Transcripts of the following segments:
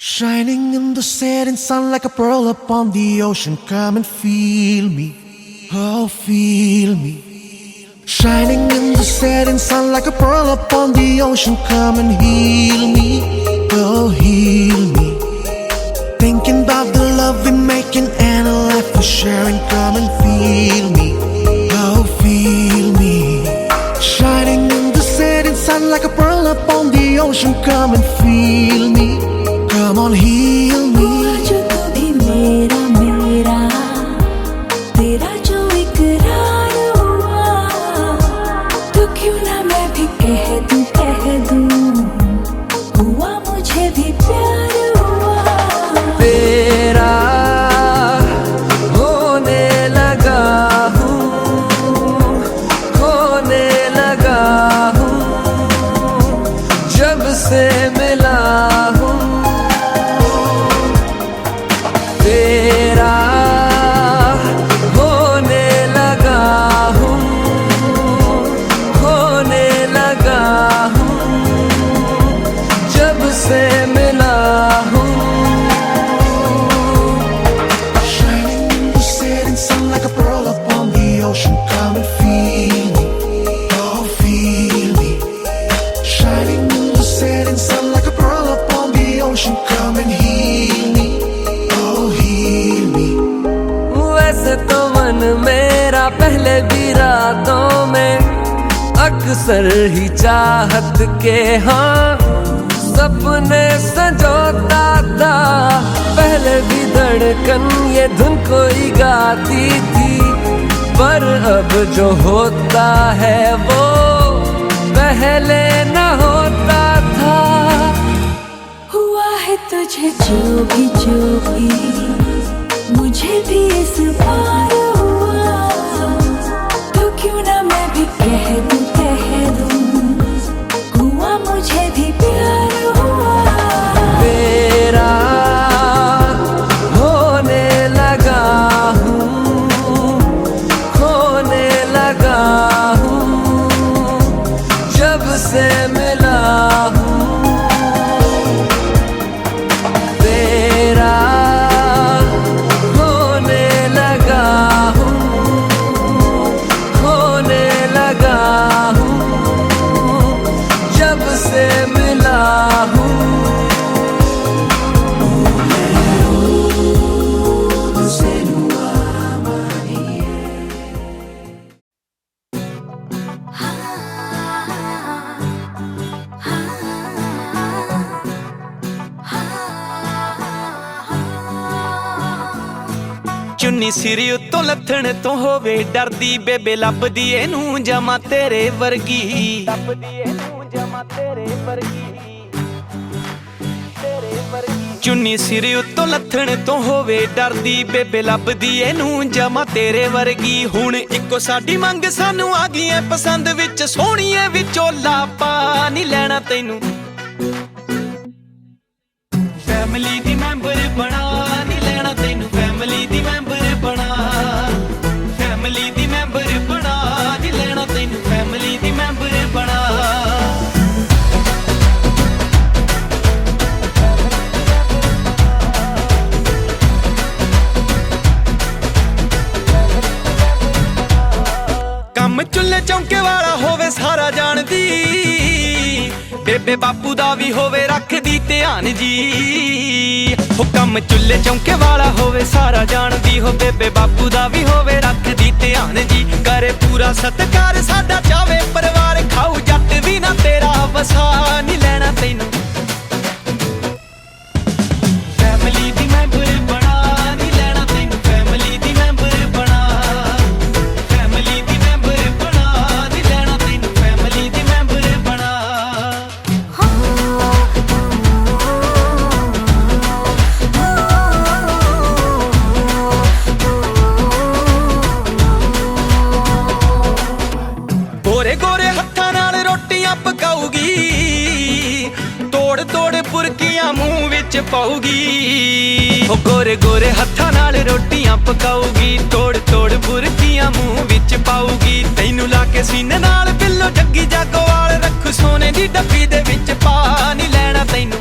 Shining in the setting sun like a pearl upon the ocean. Come and feel me, oh feel me. Shining in the setting sun like a pearl upon the ocean. Come and heal me, oh heal me. Thinking about the love we're making and a life we're sharing. Come and feel me, oh feel me. Shining in the setting sun like a pearl upon the ocean. Come and feel me, come on heal me. जो तू भी मेरा मेरा तेरा जो इकरार हुआ, तो क्यों ना मैं भी कह दूं हुआ मुझे भी प्यार हुआ। तेरा होने लगा हूँ, खोने लगा हूँ, जब से मिला हूँ। तेरा होने लगा हूँ, खोने लगा हूँ, जब से मिला हूँ। Shining in the setting sun like a pearl upon the ocean. Come and feel me, oh feel me. Shining in the setting sun like a pearl upon the ocean. Come and heal me, oh heal me. वैसे तो मन मेरा पहले भी रातों में अक्सर ही चाहत के हाँ सपने संजोता था। पहले भी धड़कन ये धुन कोई गाती थी, पर अब जो होता है वो पहले न होता था। हुआ है तुझे जो भी मुझे भी इस बार हुआ, तो क्यों ना मैं भी कह दूं हुआ मुझे भी प्यार हुआ। तेरा होने लगा हूँ, खोने लगा हूँ, जब से मिला हूँ। तेरा होने लगा हूँ, खोने लगा हूँ, जब से मिला हूँ। चुन्नी सिरी उत्तों लथण तो होवे डरदी बेबे लभदी एनू जमा तेरे वर्गी। चुन्नी सिरी उत्तों लथण तो होवे डरदी बेबे लभदी एनू जमा तेरे वर्गी। हुण इक्को साडी मंग सानू आ गई है पसंद विच सोहणीए विचोला पा नहीं लैणा तैनू। फैमिली दी मैंबर बना नहीं लैणा तैनू, फैमिली दी मैंबर बना, फैमिली दी मैंबर बना नहीं लैणा तैनू, फैमिली दी मैंबर बना। कम चुल्हे चौंके वाला होवे सारा जानदी, बेबे बापू दा भी होवे रखदी ध्यान जी। हो कम चुल्हे चौंके वाला होवे सारा जानदी, हो बेबे बापू दा भी होवे रखदी ध्यान जी। करे पूरा सत्कार साडा चावे परिवार, खाऊ जट भी ना तेरा वसा नहीं लैणा तैनू। फैमिली दी मैंबर बना नहीं लैणा तैनू, फैमिली दी मैंबर बना, फैमिली दी मैंबर बना नहीं लैणा तैनू, फैमिली दी मैंबर बना। गोरे गोरे हत्थां नाल रोटियां पकाऊगी, तोड़ तोड़ पुरकियां मूंह विच पाऊगी। ओ गोरे गोरे हत्थां नाल रोटियां पकाऊगी, तोड़ तोड़ पुरकियां मूंह विच पाऊगी। तैनू ला के सीने नाल बिल्लो जग्गी जागोवाल रखू सोने दी डब्बी दे विच पा नहीं लैणा तैनू।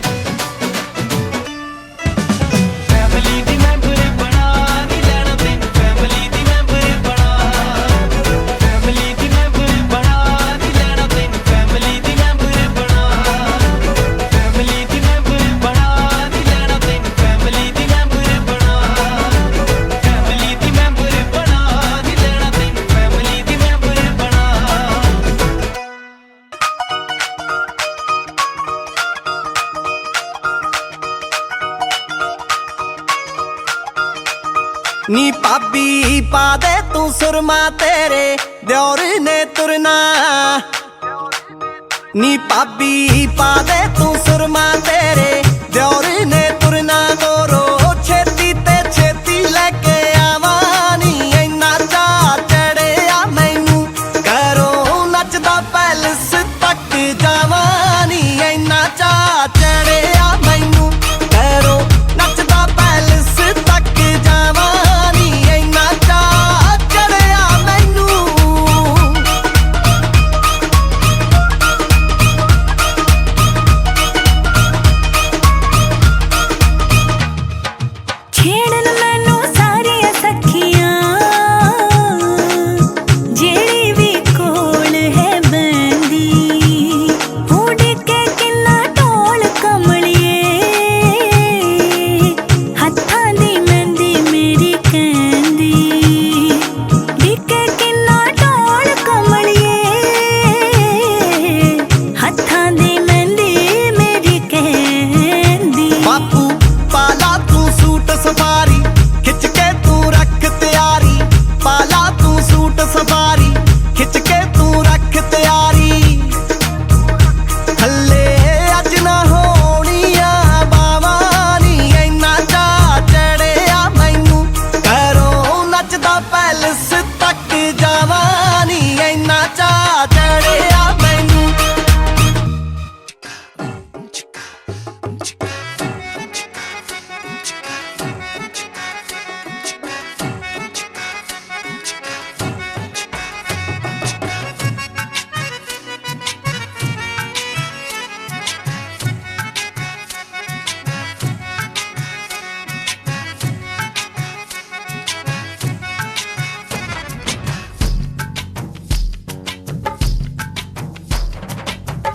नी भाभी पा दे तू सुरमा तेरे द्योर ने तुरना नी भाभी पा दे तू सुरमा तेरे द्योर ने तुरना दोरो छेती ते छेती लेके आवा नी इन्ना चा चढ़िया मैनू करो नचदा पैलेस तक जावा नी इन्ना चा चढ़िया मैनू करो नचदा पैलेस तक जावा नी इन्ना चा चढ़िया मैनू छेड़न मैनू सारियां सखियां जेड़ी भी कोल है बंदी उड़ के किन्ना ढोल कमलिए हत्थां दी मेहंदी मेरी कहंदी बिके किन्ना ढोल कमलिए हत्थां दी मेहंदी मेरी कहंदी बापू पाला तू सूट सफारी खिच के तू रख तैयारी पाला तू सूट सफारी खिच के तू रख तैयारी थल्ले अज ना होनिया बावानी इन्ना चा चढ़िया मैनू करो नचदा पैलेस तक जावानी इन्ना चा चढ़िया मैनू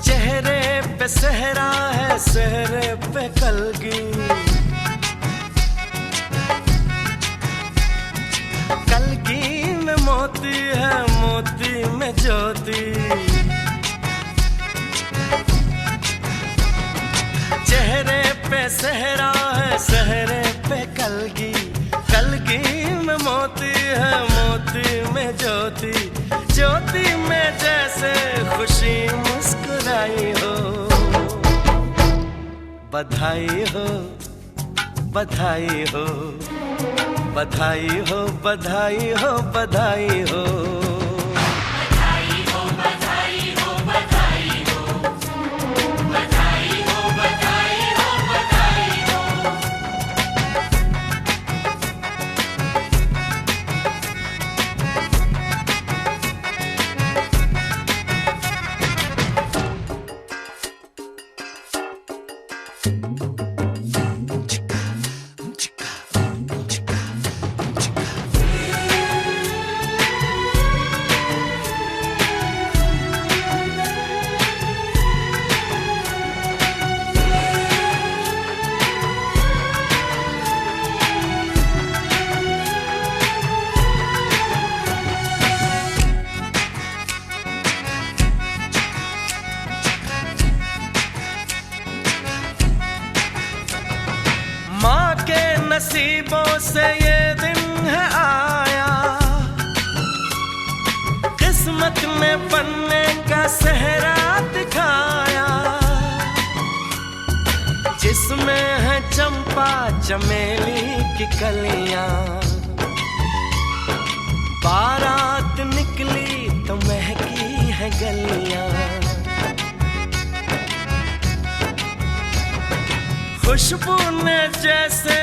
चेहरे पे सहरा है सहरे पे कलगी कलगी में मोती है मोती में ज्योति चेहरे पे सहरा है सहरे पे कलगी कलगी में मोती है मोती में ज्योति ज्योति में जैसे खुशी मुस्कुराई हो बधाई हो बधाई हो बधाई हो बधाई हो बधाई हो माँ के नसीबों से ये दिन है आया किस्मत में बनने का सेहरा दिखाया जिसमें है चंपा चमेली की कलियां बारात निकली तो महकी है गलियां खुशबू ने जैसे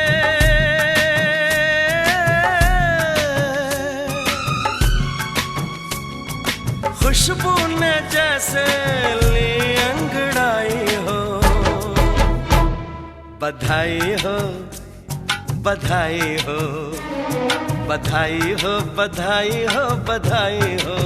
खुशबू ने जैसे ली अंगड़ाई हो बधाई हो बधाई हो बधाई हो बधाई हो बधाई हो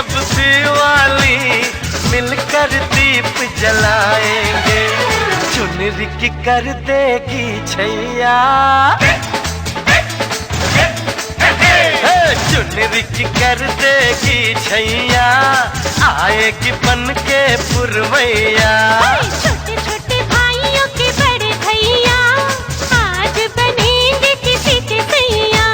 अब दिवाली मिलकर दीप जलाएंगे, चुनरी की कर देगी छैया, चुनरी की कर देगी छैया, आएगी बन के पुरवैया। छोटे छोटे भाइयों के बड़े भैया आज बनेंगे किसी के सैया।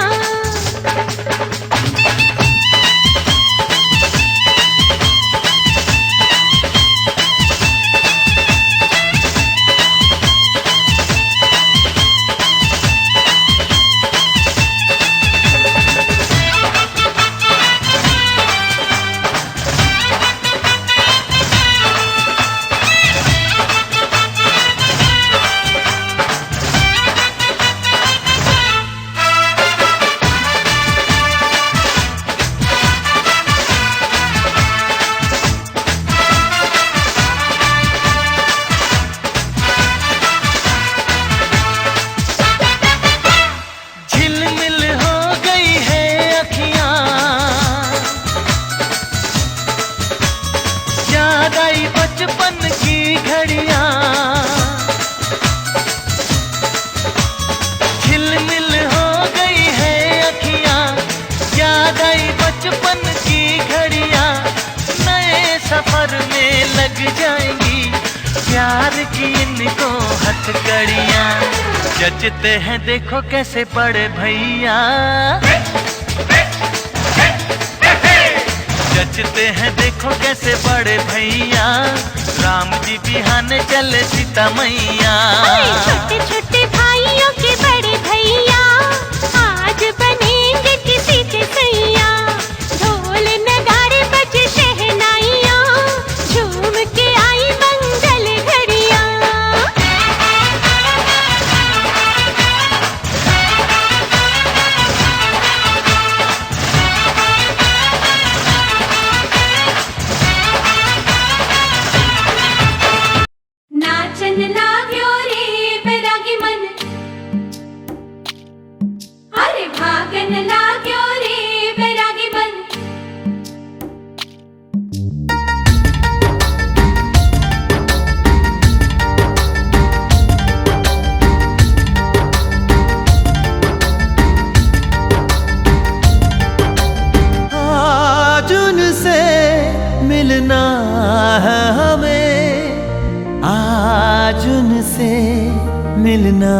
बचपन की घड़ियां झिलमिल हो गई है अखियां, याद आई बचपन की घड़ियां, नए सफर में लग जाएंगी प्यार की इनको हथकड़ियां। जचते हैं देखो कैसे बड़े भैया, जचते हैं देखो कैसे बड़े भैया, राम जी बिहाने चले सीता मैया। छोटे छोटे भाइयों के बड़े भैया आज बनेंगे किसी के सैया। ढोल नगाड़े बजे शहनाइयाँ, झूम के आई मंगल घड़ियाँ। नाचन लाग्यो रे बैरागी मन, अरे भागन लाग्यो रे बैरागी मन। आज उनसे मिलना है हमें, आज उनसे मिलना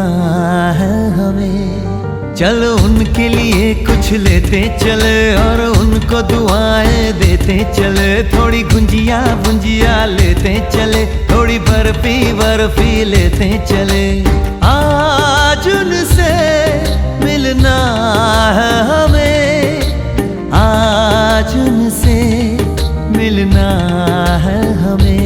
है हमें। चलो उनके लिए कुछ लेते चले और उनको दुआएं देते चले, थोड़ी गुंजिया गुंजिया लेते चले, थोड़ी बर्फी बर्फी लेते चले। आज उनसे मिलना है हमें, आज उनसे मिलना है हमें।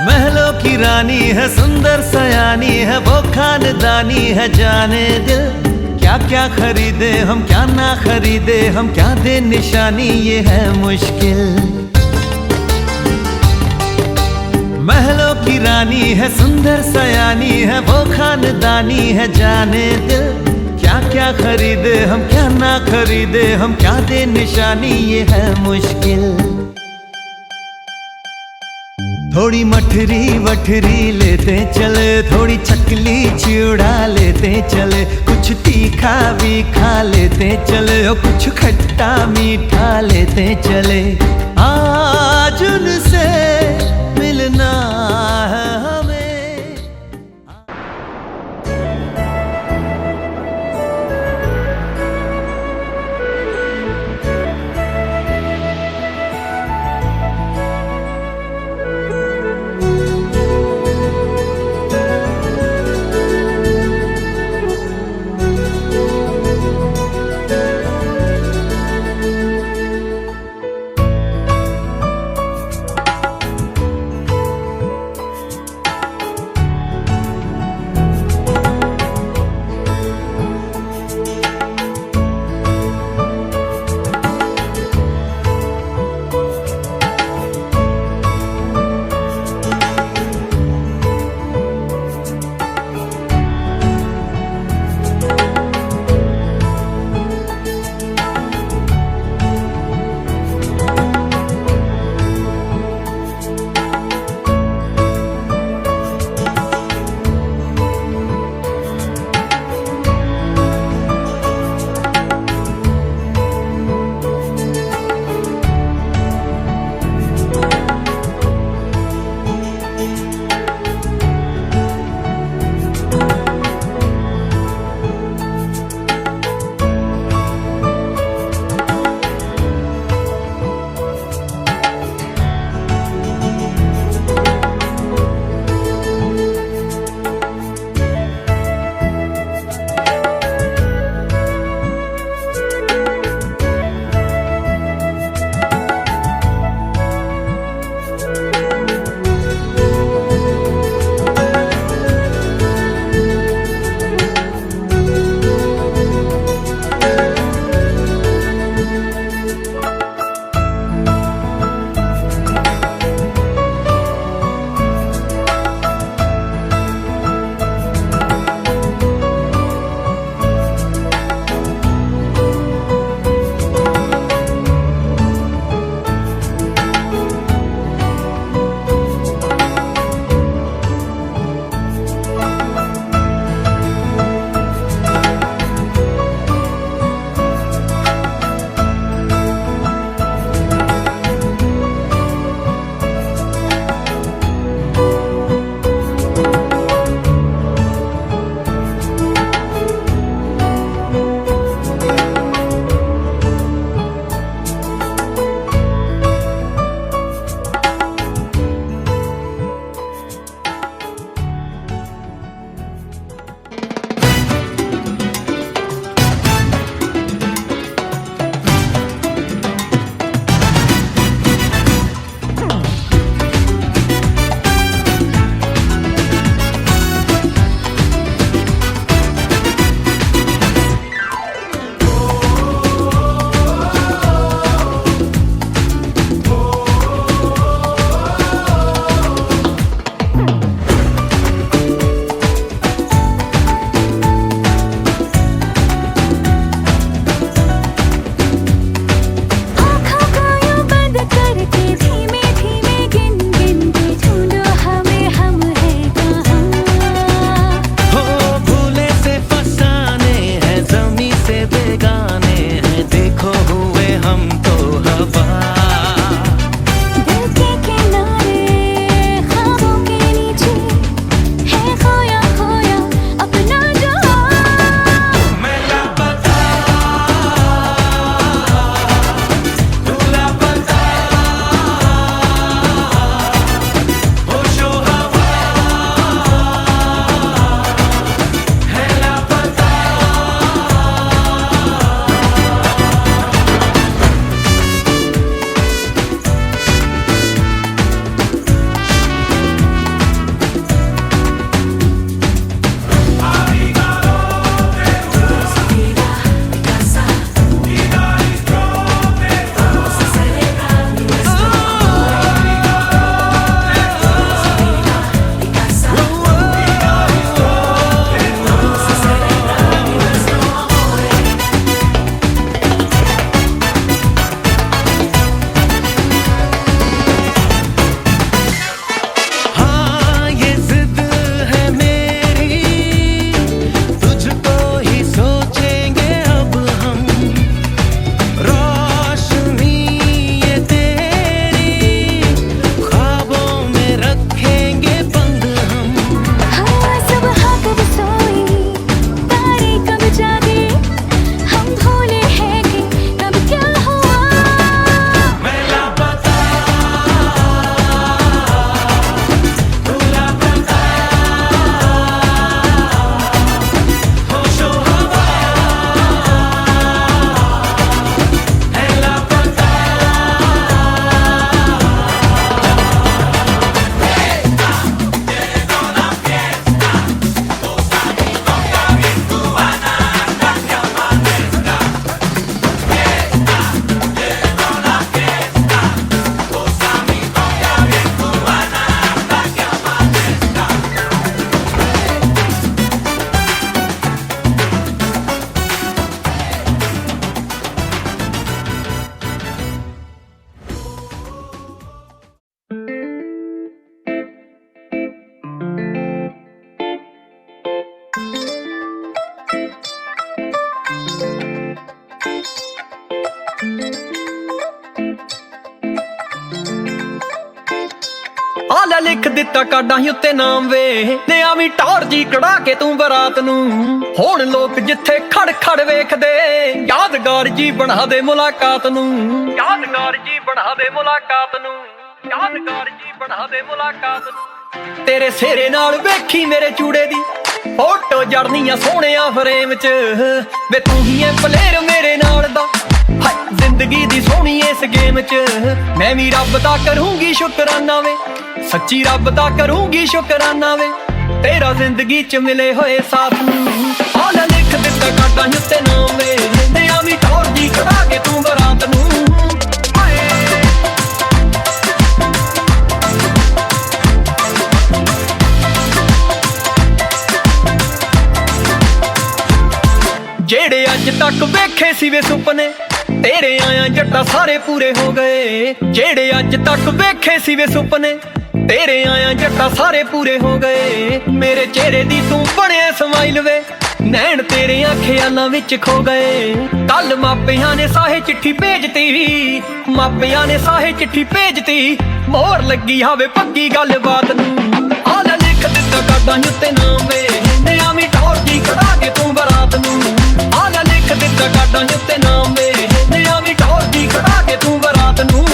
महलों की रानी है, सुंदर सयानी है, वो खानदानी है जाने दिल। क्या क्या खरीदे हम क्या ना खरीदे हम, क्या दे निशानी ये है मुश्किल। महलों की रानी है, सुंदर सयानी है, वो खानदानी है जाने दिल। क्या क्या खरीदे हम क्या ना खरीदे हम, क्या दे निशानी ये है मुश्किल। थोड़ी मठरी वठरी लेते चले, थोड़ी चकली चिड़ा लेते चले, कुछ तीखा भी खा लेते चले और कुछ खट्टा मीठा लेते चले। आज उनसे मिलना है हमें। ਲੈ ਲਿਖ ਦਿੱਤਾ ਕਾਡਾਂ ਹੀ ਉੱਤੇ ਨਾਮ ਵੇ ਤੇ ਆਵੀਂ ਟੌਰ ਜੀ ਕਢਾ ਕੇ ਤੂੰ ਬਰਾਤ ਨੂੰ ਹੁਣ ਲੋਕ ਜਿੱਥੇ ਖੜ ਖੜ ਵੇਖਦੇ ਯਾਦਗਾਰ ਜੀ ਬਣਾ ਦੇ ਮੁਲਾਕਾਤ ਨੂੰ ਯਾਦਗਾਰ ਜੀ ਬਣਾ ਦੇ ਮੁਲਾਕਾਤ ਨੂੰ ਯਾਦਗਾਰ ਜੀ ਬਣਾ ਦੇ ਮੁਲਾਕਾਤ ਨੂੰ ਤੇਰੇ ਸਿਹਰੇ ਨਾਲ ਵੇਖੀ ਮੇਰੇ ਚੂੜੇ ਦੀ ਫੋਟੋ ਜੜਨੀਆਂ ਸੋਹਣਿਆ ਫਰੇਮ 'ਚ ਵੇ ਤੂੰ ਹੀ ਐ ਪਲੇਅਰ ਮੇਰੇ ਨਾਲ ਦਾ ਹਾਏ ਜ਼ਿੰਦਗੀ ਦੀ ਸੋਹਣੀ ਇਸ ਗੇਮ 'ਚ ਮੈਂ ਵੀ ਰੱਬ ਦਾ ਕਰੂੰਗੀ ਸ਼ੁਕਰਾਨਾ ਵੇ ਸੱਚੀ ਰੱਬ ਦਾ ਕਰੂੰਗੀ ਸ਼ੁਕਰਾਨਾ ਵੇ ਤੇਰਾ ਜ਼ਿੰਦਗੀ 'ਚ ਮਿਲੇ ਹੋਏ ਸਾਥ ਨੂੰ ਆ ਲੈ ਲਿਖ ਦਿੱਤਾ ਕਾਡਾਂ ਉੱਤੇ ਨਾਮ ਵੇ ਤੇ ਆਵੀਂ ਟੌਰ ਜੀ ਕਢਾ ਕੇ ਤੂੰ ਬਰਾਤ ਨੂੰ ਜਿਹੜੇ ਅੱਜ ਤੱਕ ਵੇਖੇ ਸੀ ਵੇ ਸੁਪਨੇ ਤੇਰੇ ਆਇਆ ਜੱਟਾ ਸਾਰੇ ਪੂਰੇ ਹੋ ਗਏ ਜਿਹੜੇ ਅੱਜ ਤੱਕ ਵੇਖੇ ਸੀ ਵੇ ਸੁਪਨੇ ਤੇਰੇ ਆਇਆ ਜੱਟਾ ਸਾਰੇ ਪੂਰੇ ਹੋ ਗਏ ਮੇਰੇ ਚਿਹਰੇ ਦੀ ਤੂੰ ਬਣਿਆ ਸਮਾਈਲ ਵੇ ਨੈਣ ਤੇਰੇ ਖਿਆਲਾਂ ਵਿੱਚ ਖੋ ਗਏ ਕੱਲ ਮਾਪਿਆਂ ਨੇ ਸਾਹੇ ਚਿੱਠੀ ਭੇਜਤੀ ਮਾਪਿਆਂ ਨੇ ਸਾਹੇ ਚਿੱਠੀ ਭੇਜਤੀ ਮੋਹਰ ਲੱਗੀ ਹਾਵੇ ਪੱਕੀ ਗੱਲਬਾਤ ਨੂੰ ਆ ਲੈ ਲਿਖ ਦਿੱਤਾ ਕਾਡਾਂ ਉੱਤੇ ਨਾਮ ਵੇ ਤੇ ਆਵੀਂ ਟੌਰ ਜੀ ਕਢਾ ਕੇ ਤੂੰ ਬਰਾਤ ਨੂੰ ਆ ਲੈ ਲਿਖ ਦਿੱਤਾ ਕਾਡਾਂ ਉੱਤੇ ਨਾਮ ਵੇ ਤੇ ਆਵੀਂ ਟੌਰ ਜੀ ਕਢਾ ਕੇ ਤੂੰ ਬਰਾਤ ਨੂੰ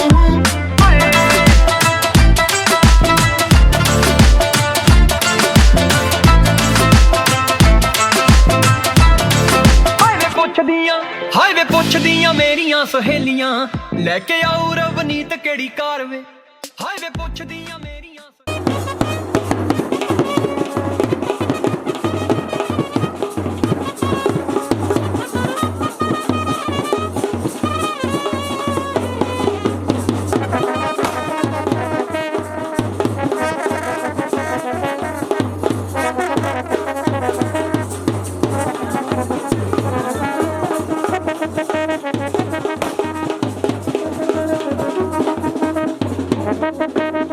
ਹਾਏ ਵੇ ਪੁੱਛਦੀਆਂ ਮੇਰੀਆਂ ਸਹੇਲੀਆਂ ਲੈ ਕੇ ਆਉ ਰਵਨੀਤ ਕਿਹੜੀ ਕਾਰ ਵੇ ਹਾਏ ਵੇ ਪੁੱਛਦੀਆਂ ਮੇਰੀਆਂ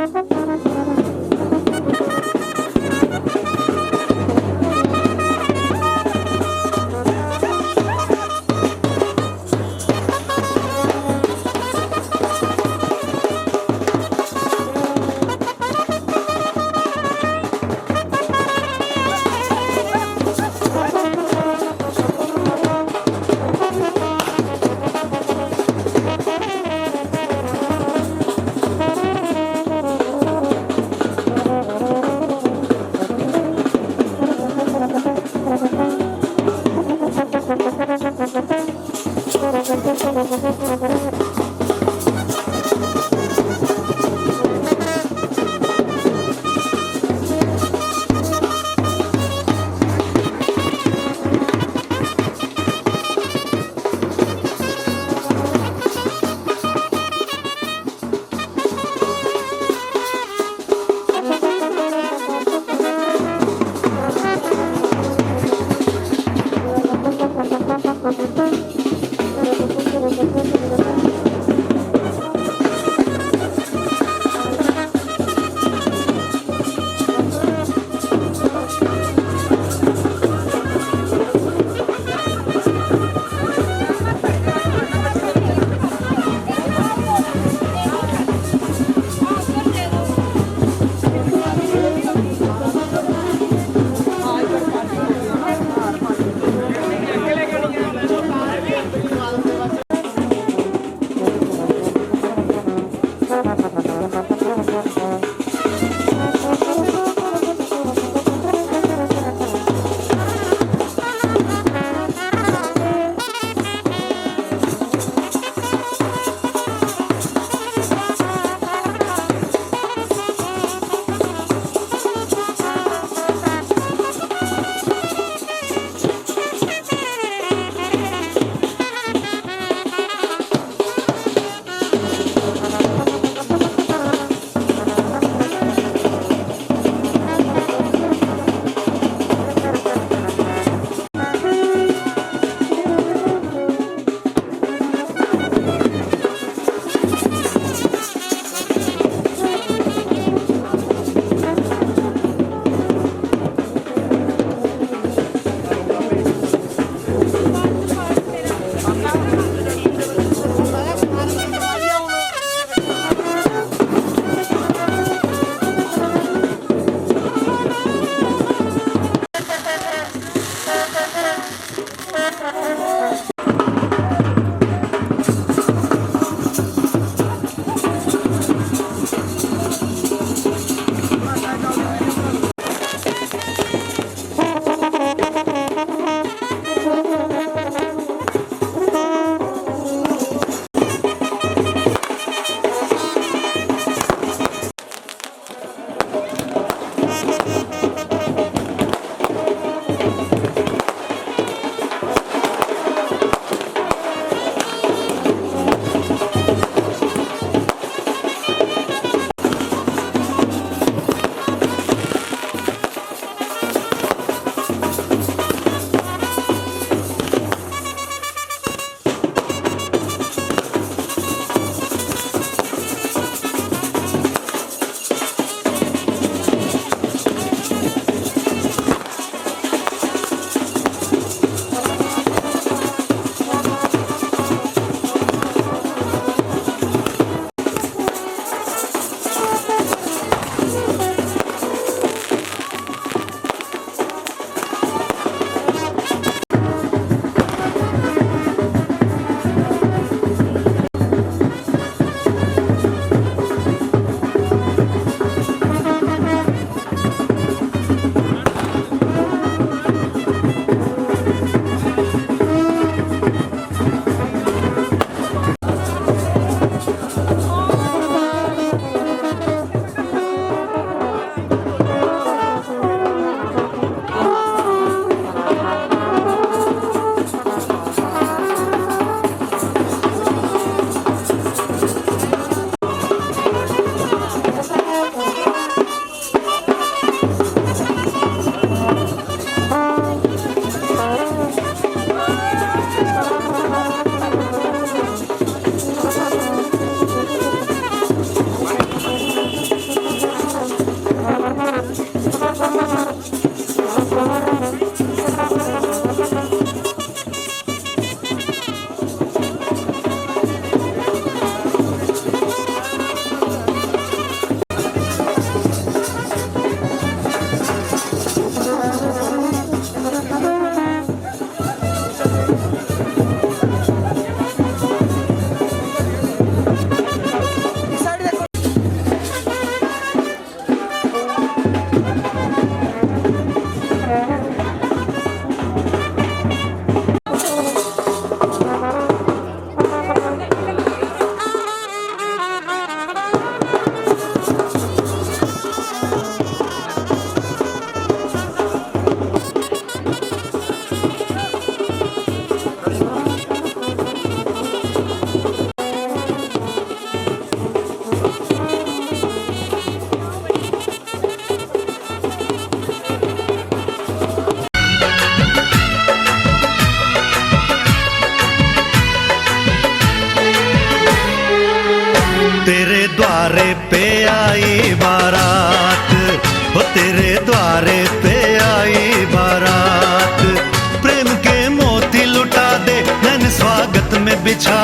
Thank you.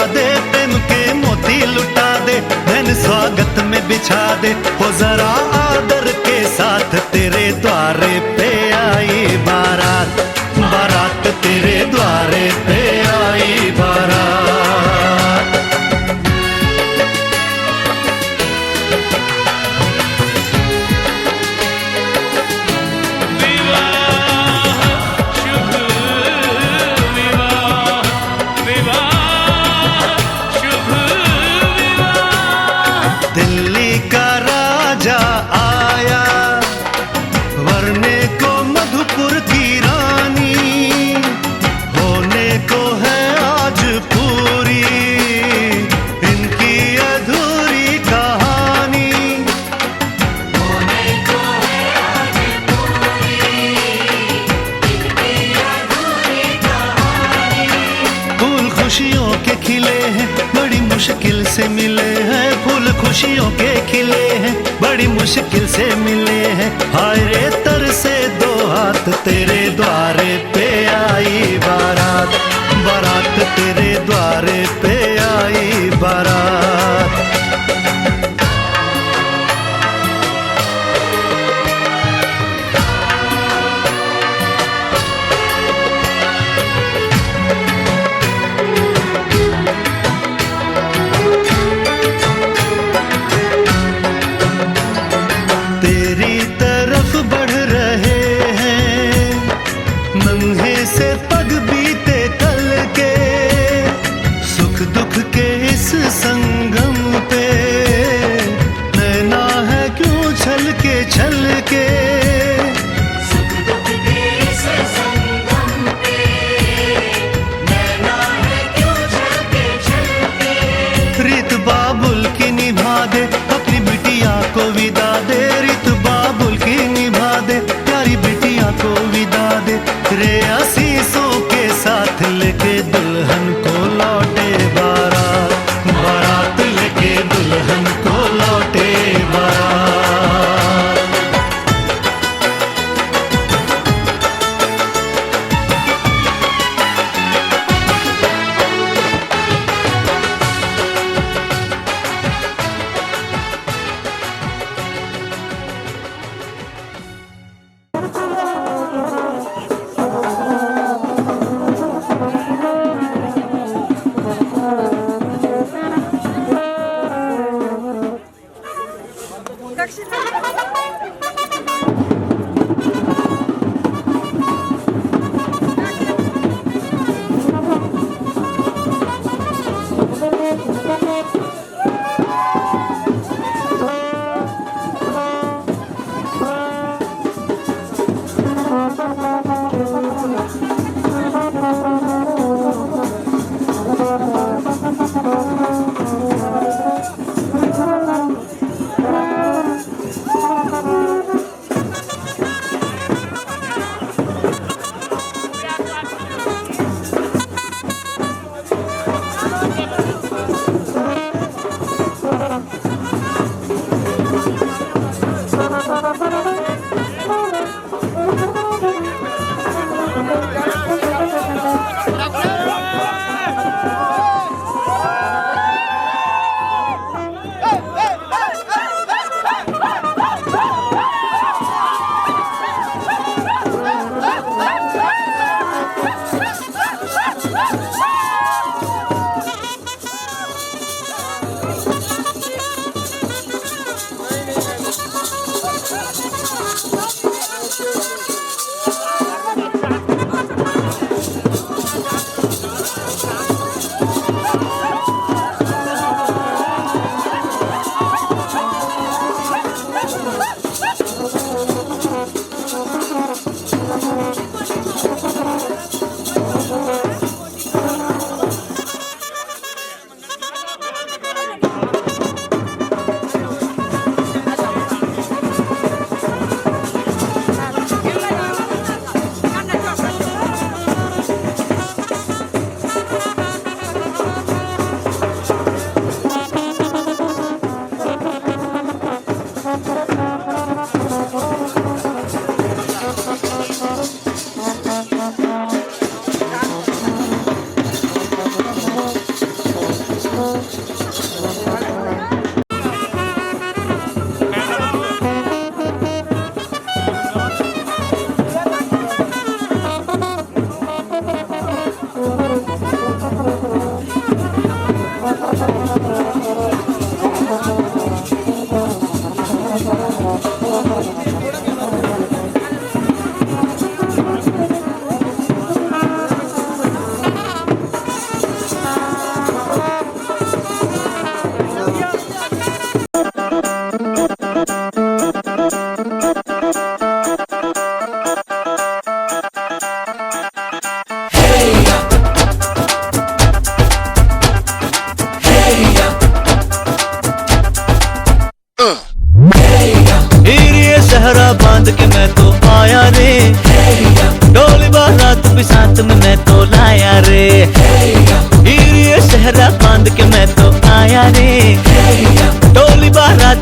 दे, प्रेम के मोती लुटा दे, धन स्वागत में बिछा दे। हो जरा आदर के साथ तेरे द्वारे पे आई बारात, बारात तेरे द्वारे पे आई बारात। दिल्ली का राजा आया, वरने को मधुपुर की रानी, होने को है आज पूरी इनकी अधूरी कहानी। होने को है आज पूरी इनकी अधूरी कहानी। फूल खुशियों के खिले हैं, बड़ी मुश्किल से मिले हैं, फूल खुशियों के खिले हैं, बड़ी मुश्किल से मिले हैं। हाय रे तर से दो हाथ तेरे द्वारे पे आई बारात, बारात तेरे द्वारे पे आई बारात। तेरी तरफ बढ़ रहे हैं नन्हे से पग बीते कल के, सुख दुख के इस संगम पे नैना है क्यों छल के। सुख दुख के इस संगम पे नैना है क्यों छल के। रीत बाबुल की निभा दे, अपनी बिटिया को विदा दे, रीत बाबुल की निभा दे, प्यारी बिटिया को विदा दे। रे आशीषों के साथ लेके दुल्हन को लौटे बारात, बारात लेके दुल्हन को लौटे बारात।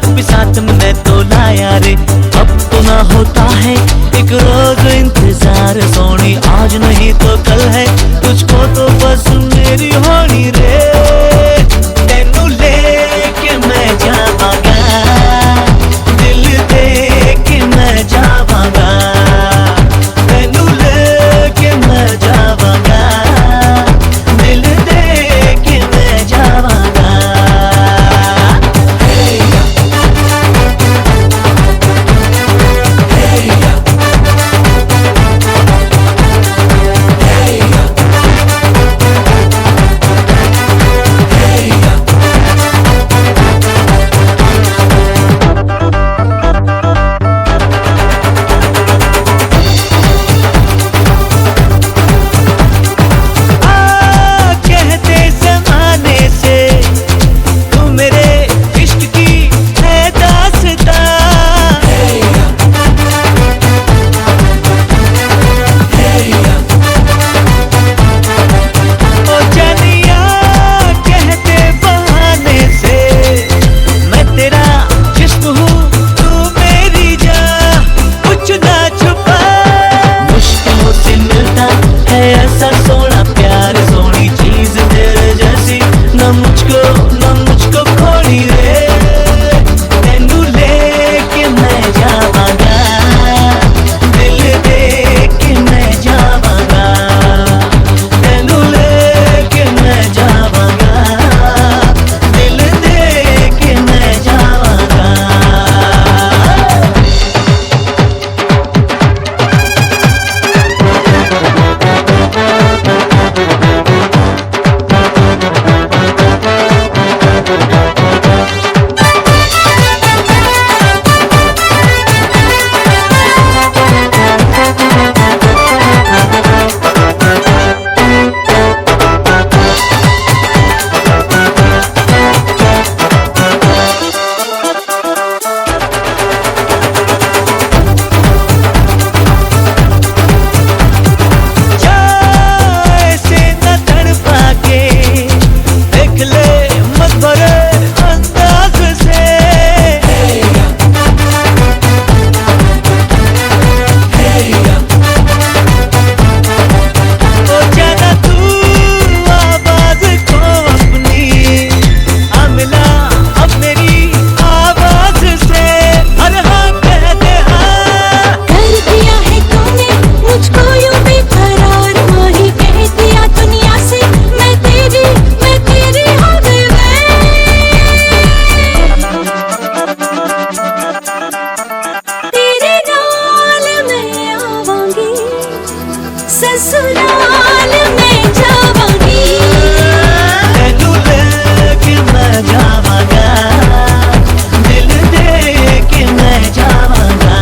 भी साथ में मैं तो लाया रे। अब तो ना होता है एक रोज इंतजार सोनी, आज नहीं तो कल है तुझको तो बस मेरी होनी रे। तेनू लेके मैं जावांगा, दिल दे के मैं जावांगा, तेनू लेके मैं जावांगा, दिल दे के मैं जावांगा। ससुराल में जावांगी, तेनू लेके मैं जावांगा, दिल दे के मैं जावांगा।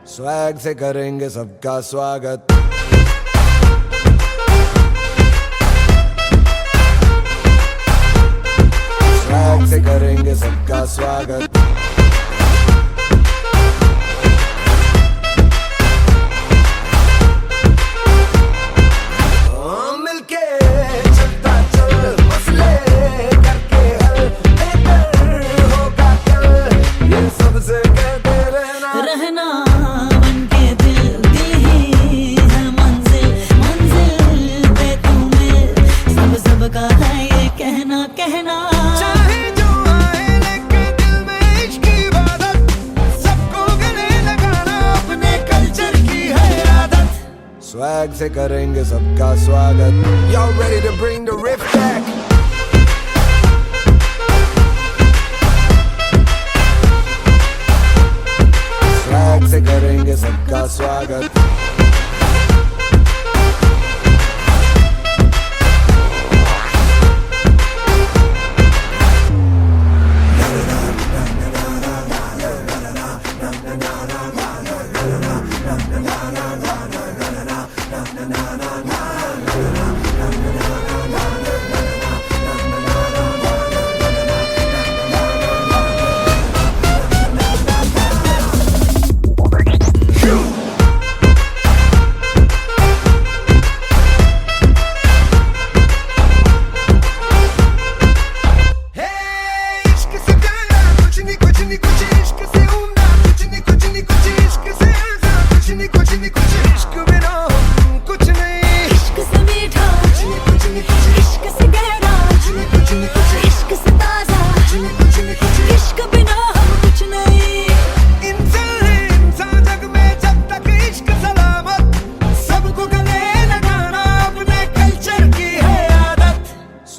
स्वैग से करेंगे सबका स्वागत। स्वैग से करेंगे सबका स्वागत। मिलके चलता चल, मसले करके हल, बेहतर होगा कल, ये सबसे कहते रहना बनके दिल ही है मंजिल, मंजिल पे तुम्हें सब का है ये कहना कहना। चाहे जो आए लेके दिल में इश्क की इबादत, सबको गले लगाना अपने कल्चर की है आदत। स्वैग से करेंगे सबका स्वागत। Y'all ready to bring the riff back? Swag से करेंगे सबका स्वागत।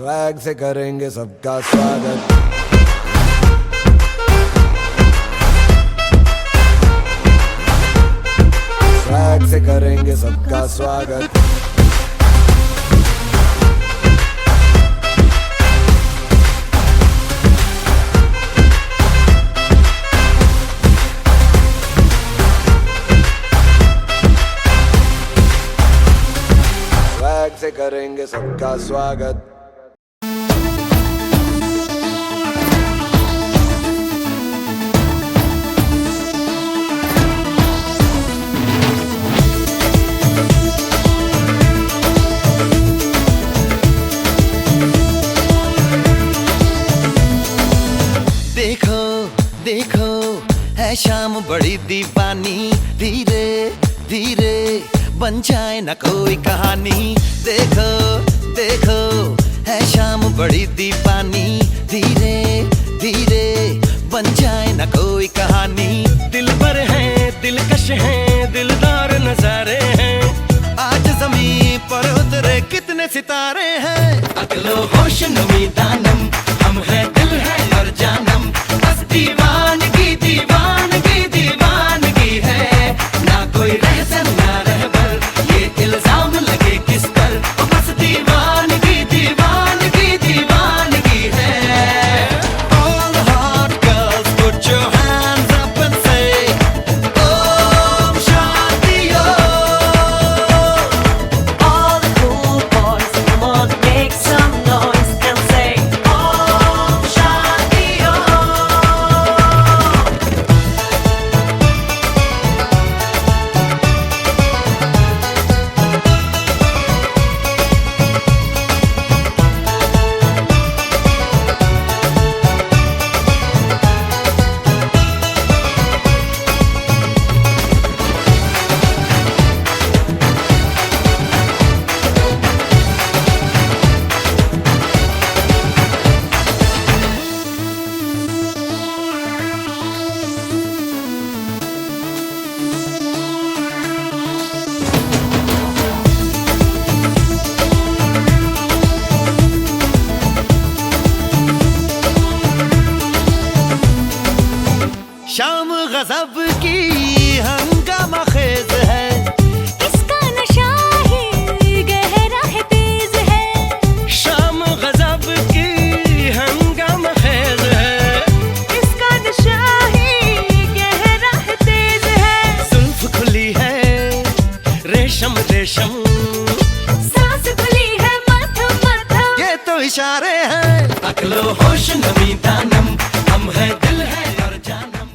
स्वैग से करेंगे सबका स्वागत। स्वैग से करेंगे सबका स्वागत। स्वैग से करेंगे सबका स्वागत। देखो देखो है शाम बड़ी दीवानी, धीरे धीरे बन जाए ना कोई कहानी। देखो देखो है शाम बड़ी दीवानी, धीरे धीरे बन जाए ना कोई कहानी। दिल पर है दिलकश है दिलदार नजारे हैं, आज जमीन पर उतरे कितने सितारे हैं। अगलो होश नमी दानम, हम है दिल है और जानम, बस दीवानगी दीवानगी दीवानगी है, ना कोई रहसन ना रहबर, ये इल्जाम लगे किस पर, बस दीवानगी दीवानगी दीवानगी है। All the hot girls put your hands up and say Om Shanti Om. All the cool boys, come on, make some noise and say Om Shanti Om. शाम गजब की हंगामा खेज है, इसका नशा ही गहरा है तेज है। शाम गजब की हंगामा खेज है, इसका नशा ही गहरा है तेज है। जुल्फ खुली है रेशम रेशम, सांस खुली है मध्यम मध्यम, ये तो इशारे हैं। अकलो होश नमी दानम, हम है दिल है और जानम।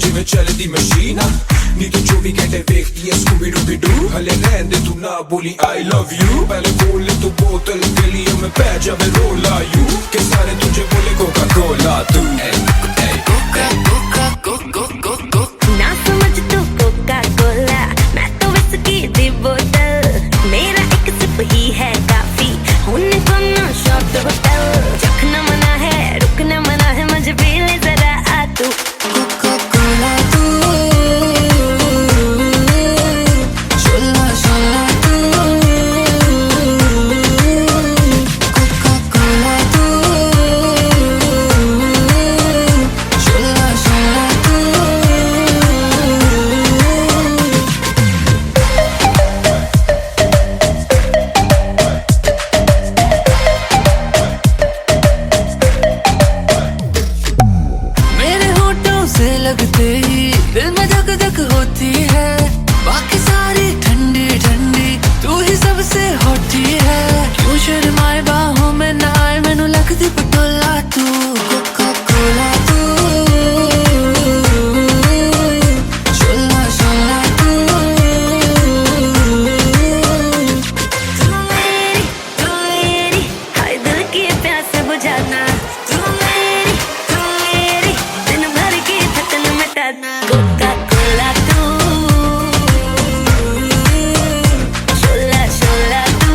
ਜਿਵੇਂ ਚੱਲਦੀ ਮਸ਼ੀਨਾ ਨੀ ਤੂੰ 24 ਘੰਟੇ ਵੇਖਦੀ ਐ ਸਕੂਬੀ ਡੂਬੀ ਡੂ ਹਲੇ ਰਹਿੰਦੇ ਤੂੰ ਨਾ ਬੋਲੀ I love you ਪਹਿਲੇ ਖੋਲ ਲੈ ਤੂੰ ਬੋਤਲ ਗਲੀਆਂ में ਪੈ ਜਾਵੇ ਰੋਲਾ ਯੂ ਕਿ ਸਾਰੇ ਤੁਝੇ ਬੋਲੇ ਕੋਕਾ ਕੋਲਾ ਤੂੰ कोका कोका को को ना समझ तू कोका कोला मैं तो विस्की दी बोतल मेरा एक सिप ही है काफी होने को ना शॉट होटल चखना मना है रुकना मना है मुझे पी ले जरा आ तू कोका कोला तू शोला होती है, बाकी सारी ठंडी ठंडी तू ही सबसे होती है। क्यों शर्माए बाहों में ना आए, मैनू लगदी पटोला तू, कोका कोला तू, शोला शोला तू। तू मेरी हाय दिल की प्यास बुझाना, तू मेरी दिन भर की थकन मिटाना। कोका कोला तू, शोला शोला तू,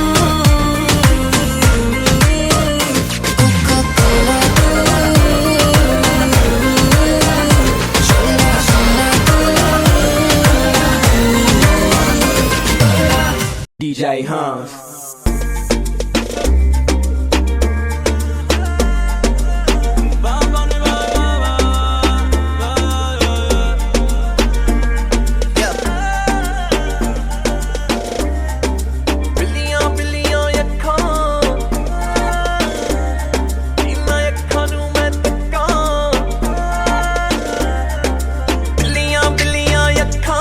कोका कोला तू, शोला शोला तू। DJ Hans. ਬਿੱਲੀਆਂ ਬਿੱਲੀਆਂ ਅੱਖਾਂ, ਇਹਨਾਂ ਅੱਖਾਂ ਨੂੰ ਮੈਂ ਤੱਕਾਂ। ਬਿੱਲੀਆਂ ਬਿੱਲੀਆਂ ਅੱਖਾਂ,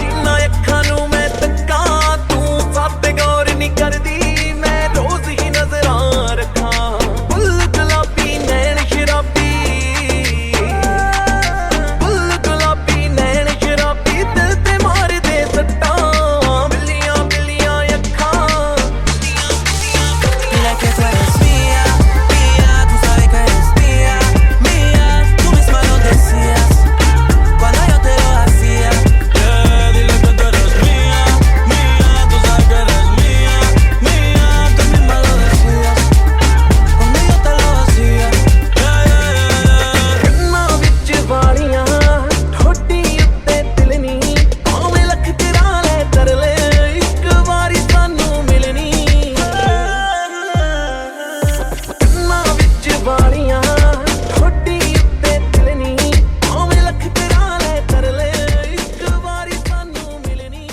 ਇਹਨਾਂ ਅੱਖਾਂ ਨੂੰ ਮੈਂ ਤੱਕਾਂ। ਤੂੰ ਸਾਤੇ ਗੌਰ ਨਹੀਂ ਕਰਦੀ, ਮੈਂ ਰੋਜ਼ ਹੀ ਨਜ਼ਰਾਂ ਰੱਖਾਂ। ਫੁੱਲ ਗੁਲਾਬੀ ਨੈਣ ਸ਼ਰਾਬੀ, ਫੁੱਲ ਗੁਲਾਬੀ ਨੈਣ ਸ਼ਰਾਬੀ, ਦਿਲ ਤੇ ਮਾਰਦੇ ਸੱਟਾਂ। ਬਿੱਲੀਆਂ ਬਿੱਲੀਆਂ ਅੱਖਾਂ। Mira que tú eres mía, mía, tú sabes que eres mía, mía, tú misma lo decías cuando yo te lo hacía. Dile que tú eres mía, mía, tú sabes que eres mía, mía, tú misma lo decías Cuando yo te lo hacía. ਕੰਨਾਂ ਵਿੱਚ ਵਾਲੀਆਂ, ਠੋਡੀ ਉੱਤੇ ਤਿਲਨੀ, ਭਾਵੇਂ ਲੱਖ ਤੇਰਾ ਲੈ ਤਰਲੇ, ਇੱਕ ਵਾਰੀ ਸਾਨੂੰ ਮਿਲਣੀ। ਕੰਨਾਂ ਵਿੱਚ ਵਾਲੀਆਂ, ਠੋਡੀ ਉੱਤੇ ਤਿਲਨੀ, ਭਾਵੇਂ ਲੱਖ ਤੇਰਾ ਲੈ ਤਰਲੇ, ਇੱਕ ਵਾਰੀ ਸਾਨੂੰ ਮਿਲਣੀ।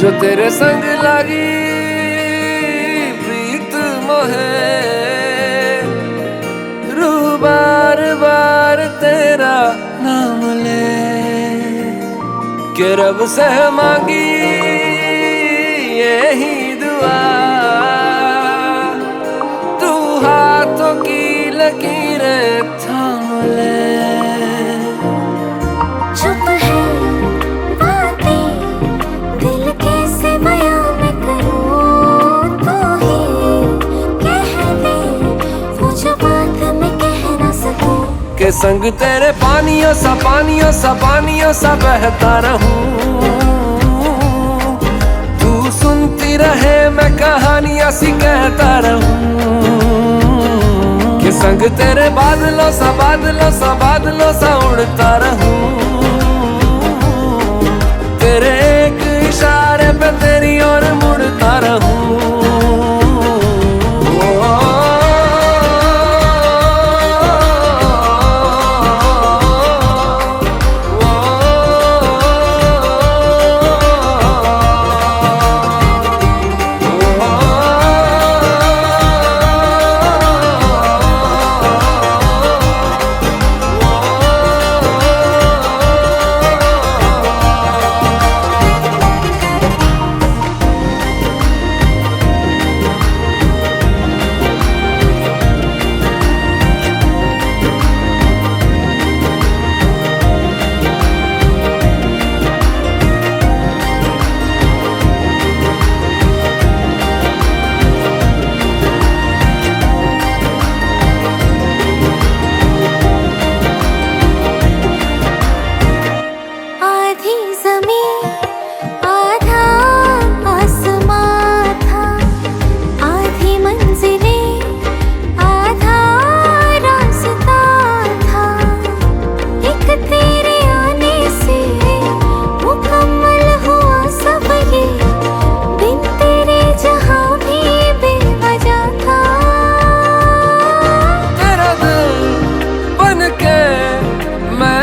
जो तेरे संग लगी प्रीत मोहे, रूह बार बार तेरा नाम ले, के रब से मांगी यही दुआ, तू हाथों की लकीरें थाम ले। चुप है बातें, दिल कैसे बयां मैं करूं, तू ही कह दे के संग तेरे पानियों सा बहता रहूं। तू सुनती रहे मैं कहानियां सी कहता रहूं। के संग तेरे बादलों सा उड़ता रहूं। तेरे एक इशारे पे तेरी ओर मुड़ता रहूं।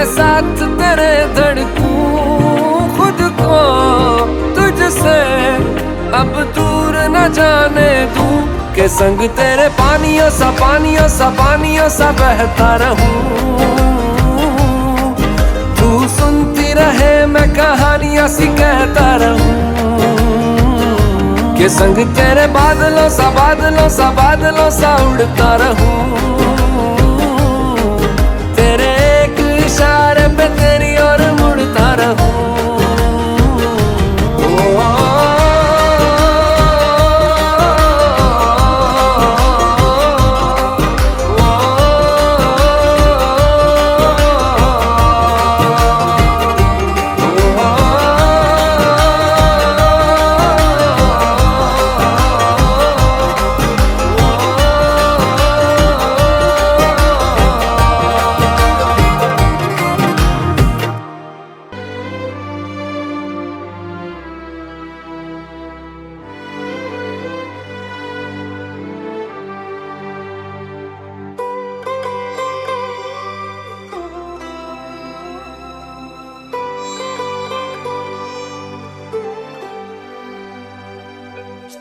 साथ तेरे धड़कूं खुद को तुझसे अब दूर न जाने दूं। के संग तेरे पानियों सा बहता रहूं। तू सुनती रहे मैं कहानियां सी कहता रहूं। के संग तेरे बादलों सा उड़ता रहूं। तेरे एक इशारे पे तेरी ओर मुड़ता रहूं।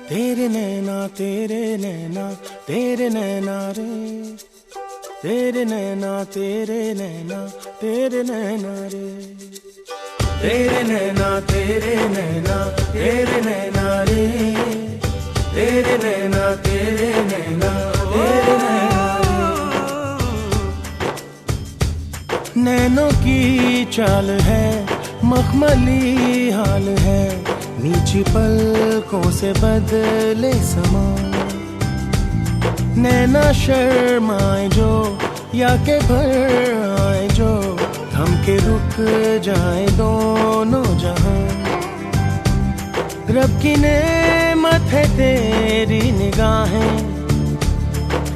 तेरे नैना तेरे नैना तेरे नैना रे। तेरे नैना तेरे नैना तेरे नैना रे। तेरे नैना तेरे नैना तेरे नैना रे। तेरे नैना तेरे नैना तेरे नैना रे। नैनों की चाल है मखमली हाल है। नीची पलकों से बदले समा। नैना शर्माए जो या के भर आए जो। थम के रुक जाए दोनों जहां। रब की नेमत है तेरी निगाहें।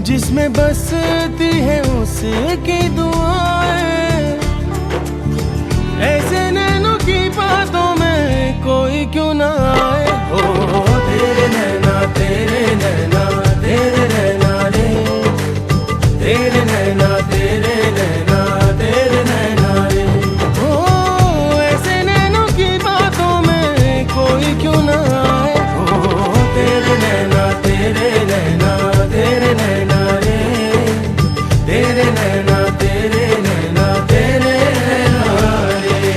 जिसमें बसती है उसकी दुआएं। ऐसे नैनों की बातों में कोई क्यों ना आए हो। तेरे नैना तेरे नैना तेरे नैना रे। तेरे नैना तेरे नैना तेरे नैना रे। ओ ऐसे नैनों की बातों में कोई क्यों ना आए हो। तेरे नैना तेरे नैना तेरे नैना रे। तेरे नैना तेरे नैना तेरे नैना रे।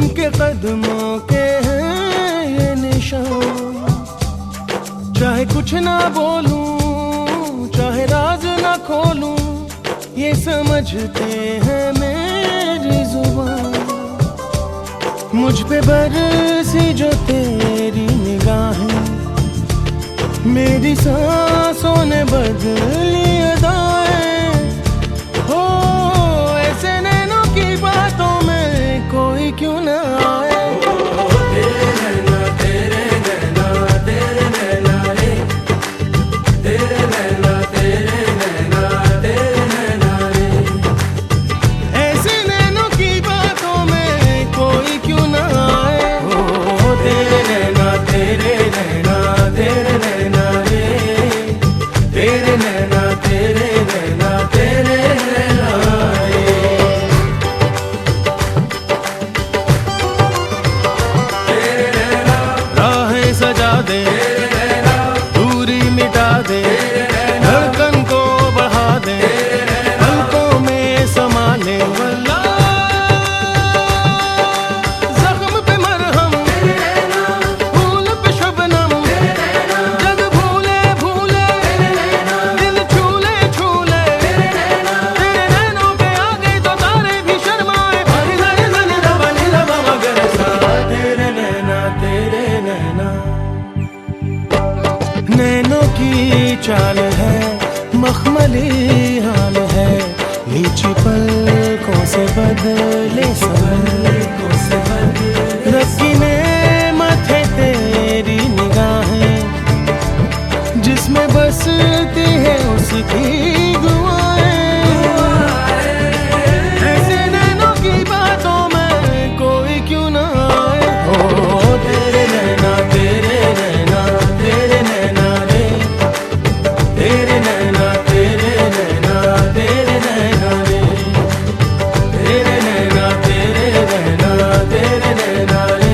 उनके कदमों के हैं ये निशान। चाहे कुछ ना बोलूं, चाहे राज ना खोलूं, ये समझते हैं मेरी जुबान। मुझ पे बरसी जो तेरी निगाहें, मेरी सांसों ने बदली अदाएं। हो ऐसे नैनों की बातों में कोई क्यों ना आए। तेरे नैना तेरे नैना तेरे नैना रे, तेरे नैना तेरे नैना तेरे नैना रे। ऐसे नैनों की बातों में कोई क्यों ना आए। हो तेरे नैना तेरे नैना तेरे नैना रे, तेरे नैना तेरे नैना तेरे नैना रे। तेरे नैना राहें सजा दे, दूरी मिटा दे, धड़कन को बढ़ा दे, पलकों में समा ले। वल्ला जख्म पे मरहम, फूल पे शबनम, जग भूले भूले, दिल छूले छूले। तेरे नैनों पे आ गए तो तारे भी शर्माए। हरी हरी हरी रवा नीलवा मगर सा। तेरे नैना तेरे नैना। नैनों की चाल है, मखमली हाल है, नीची पलकों से बदले सवलों से बदले। रखी नेमत है तेरी निगाहें, जिसमें बसती है उसकी दुआएं। ऐसे नैनों की बातों में कोई क्यों ना आए। हो तेरे नैना तेरे नैना तेरे नैना रे, तेरे नैना तेरे नैना तेरे नैना रे, तेरे नैना तेरे नैना तेरे नैना रे,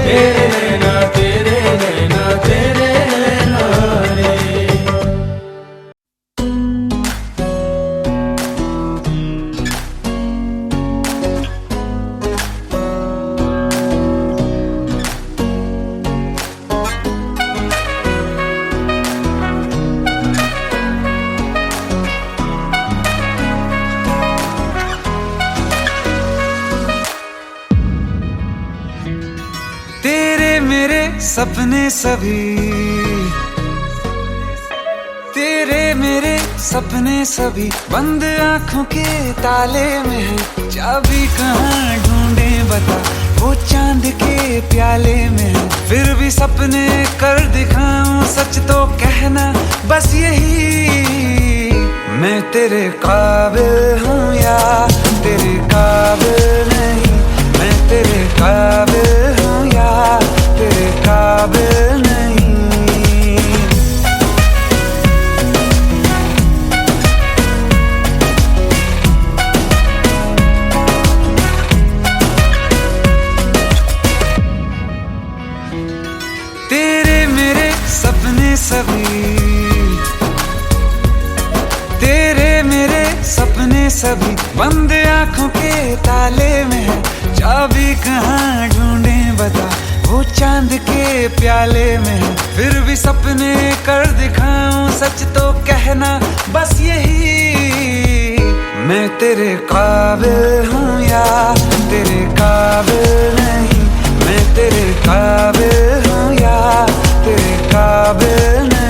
तेरे नैना तेरे नैना तेरे नैना रे। तेरे मेरे सपने सभी, तेरे मेरे सपने सभी बंद आंखों के ताले में है। चाबी कहाँ ढूंढे बता, वो चांद के प्याले में है। फिर भी सपने कर दिखाऊं, सच तो कहना बस यही। मैं तेरे काबिल हूँ या तेरे काबिल नहीं, मैं तेरे काबिल हूँ या तेरे काबिल नहीं। तेरे मेरे सपने सभी, तेरे मेरे सपने सभी बंद आंखों के ताले में है। चाबी कहाँ ढूंढे बता, वो चांद के प्याले में है। फिर भी सपने कर दिखाऊं, सच तो कहना बस यही। मैं तेरे काबिल हूँ या तेरे काबिल नहीं, मैं तेरे काबिल हूँ या तेरे काबिल नहीं।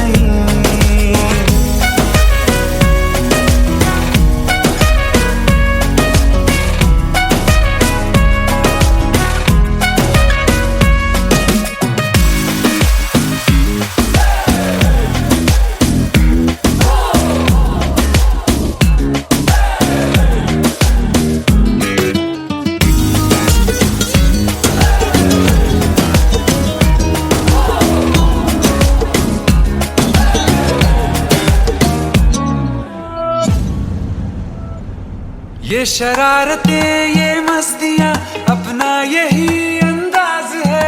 ये शरारतें ये मस्तियाँ अपना यही अंदाज है।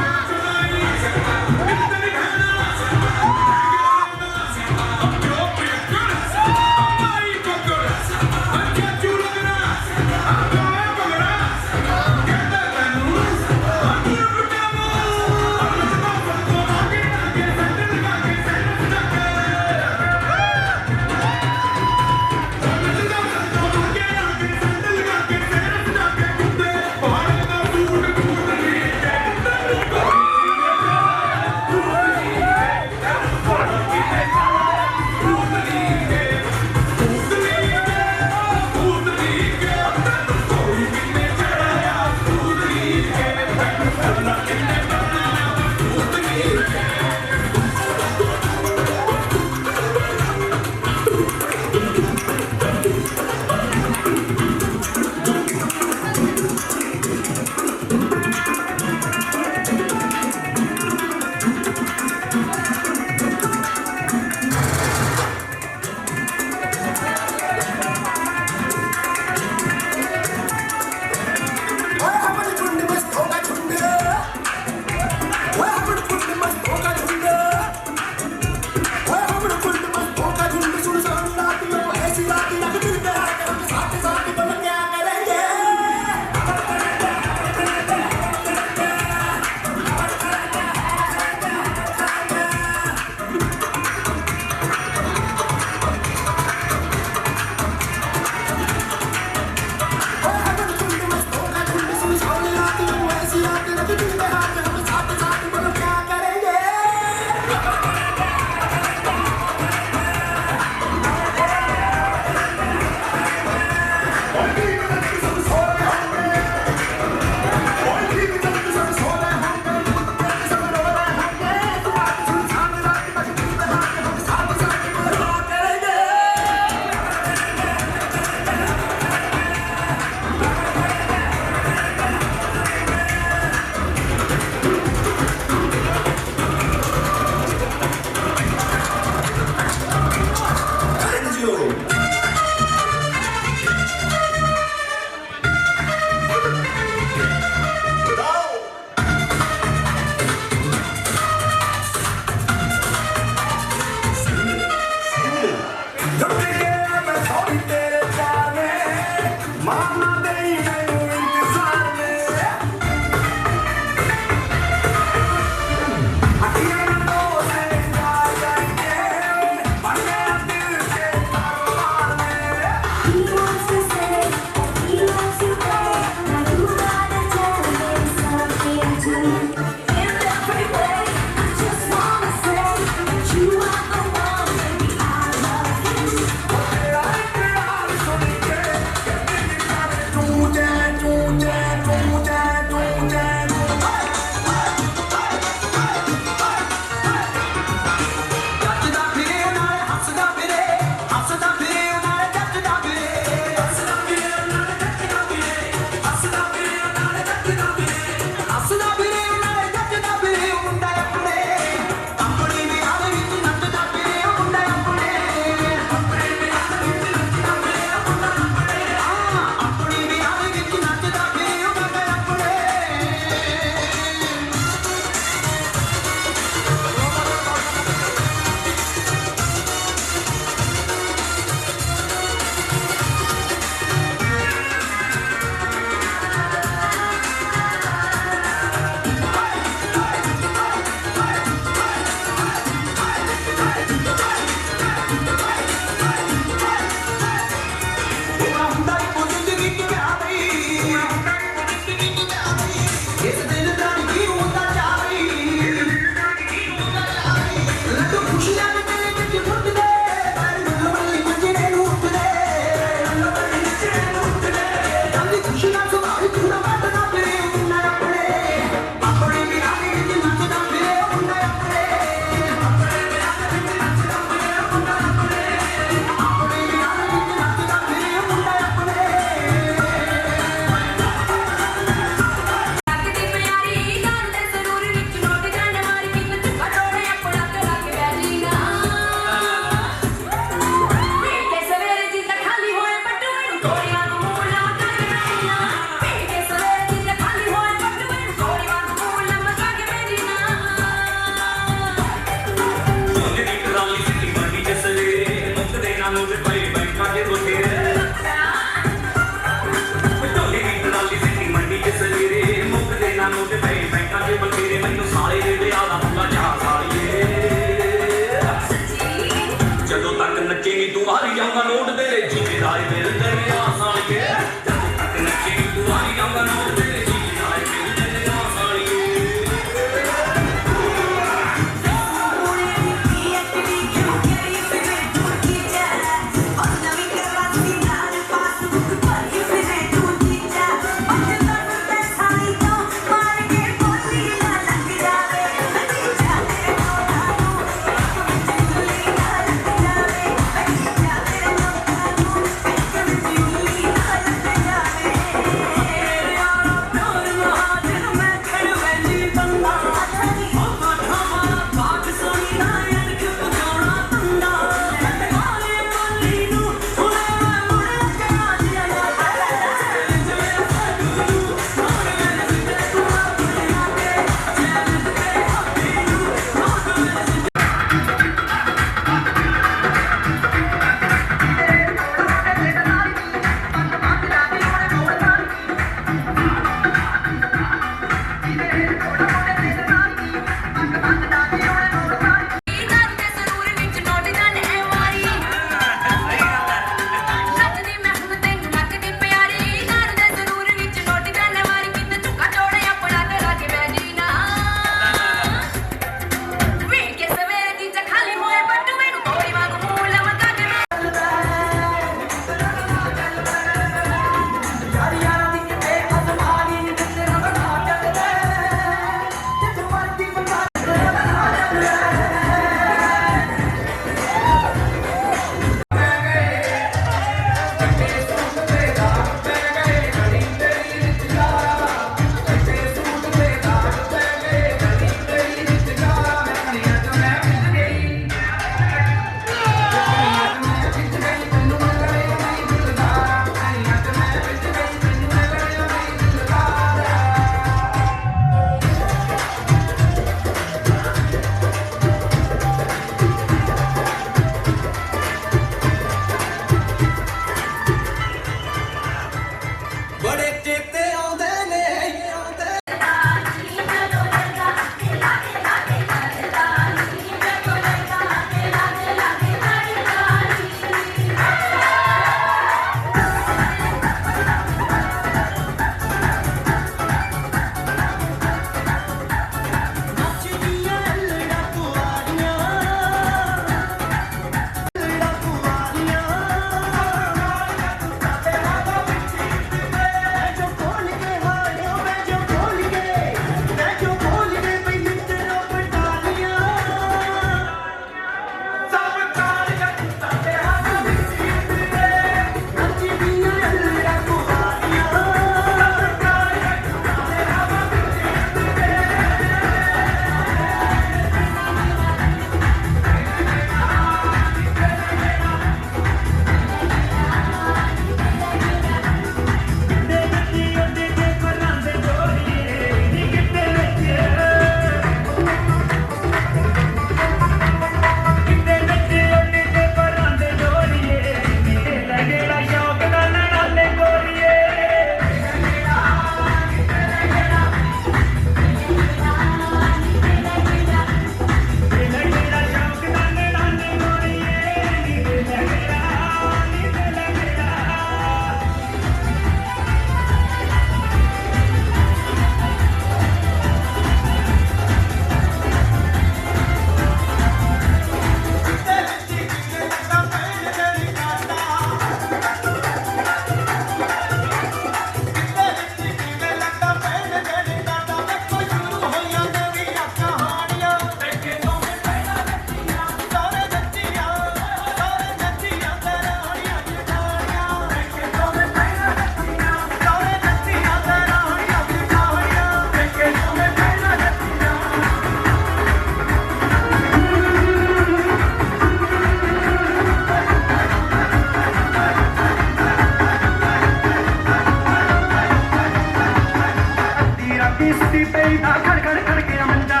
सुती पई था खड़ खड़ खड़ के मंजा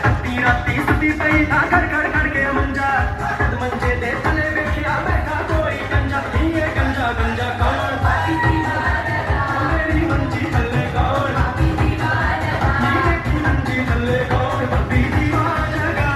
अद्धी राती सुती पई था खड़ खड़ खड़ के मंजा मंजे दे थले वेखिया बैठा कोई गंजा पीए गंजा गंजा कौन मेरी मंजी थले कौन मेरी मंजी थले कौन बब्बी दीवाना गा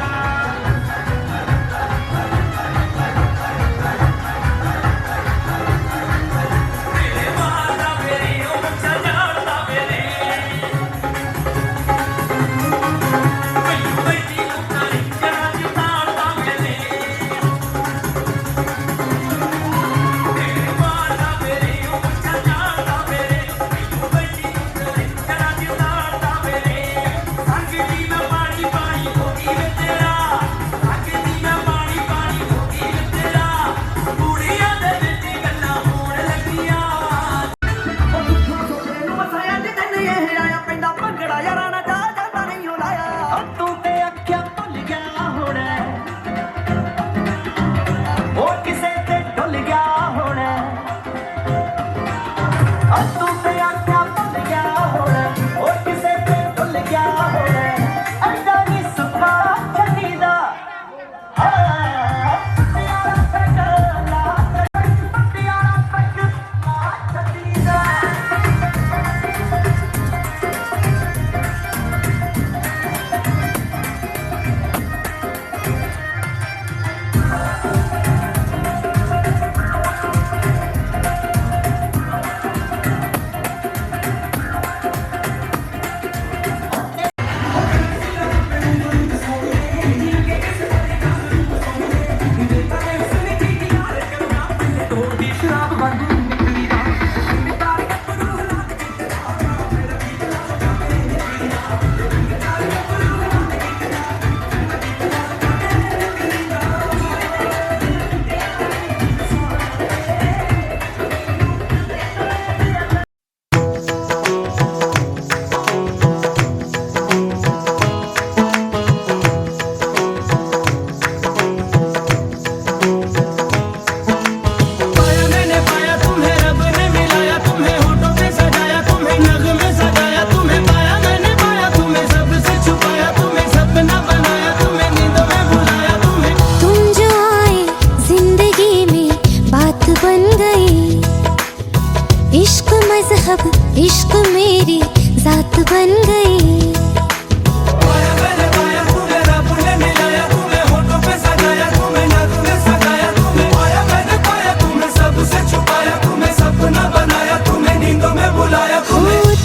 इश्क मेरी जात बन गई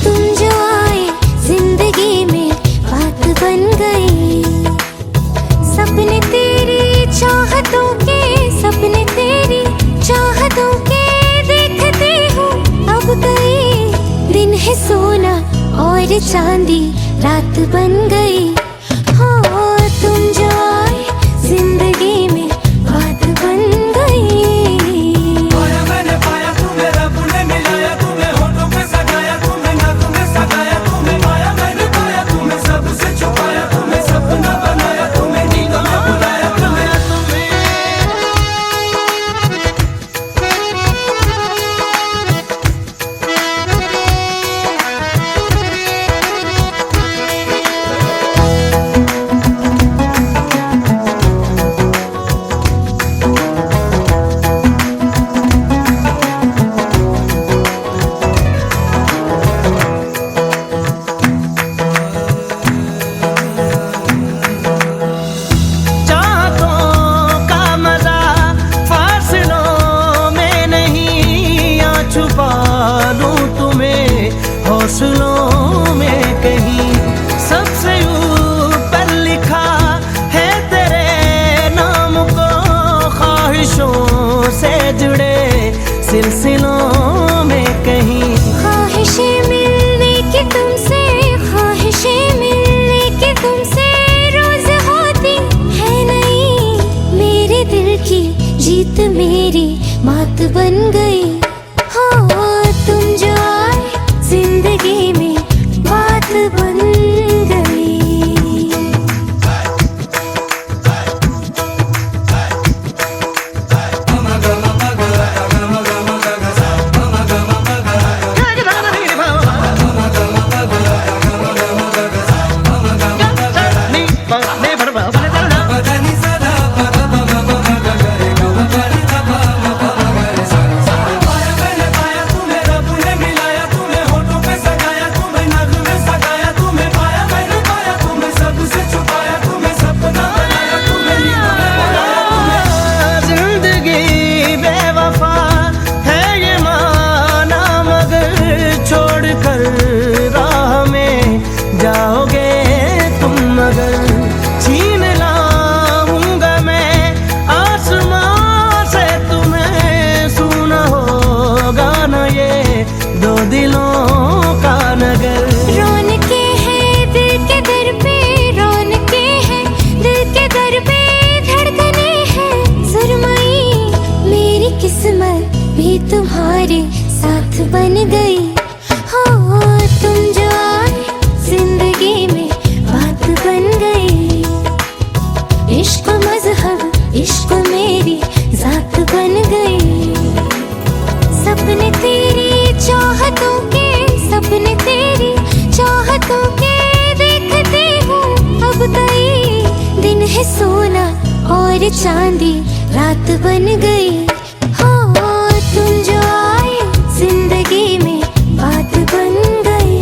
तुम जो आए जिंदगी में बात बन गई सपने तेरी चाहतों के सपने तेरी चाहतों के देखते हो अब गई दिन है सोना और चांदी रात बन गई हो तुम जो आए जिंदगी में बात बन गई दो दिलों का नगर। रौनके हैं दिल के दर पे, रौनके हैं दिल के दर पे, धड़कने हैं सुरमई। मेरी किस्मत भी तुम्हारे साथ बन गई। हो तुम जो आए जिंदगी में बात बन गई। इश्क मजहब इश्क मेरी जात बन गई। सपने तेरी चाहतों के, सपने तेरी चाहतों के देखते हूँ अब कई दिन है सोना और चांदी रात बन गई। हो तुम जो आए जिंदगी में बात बन गई।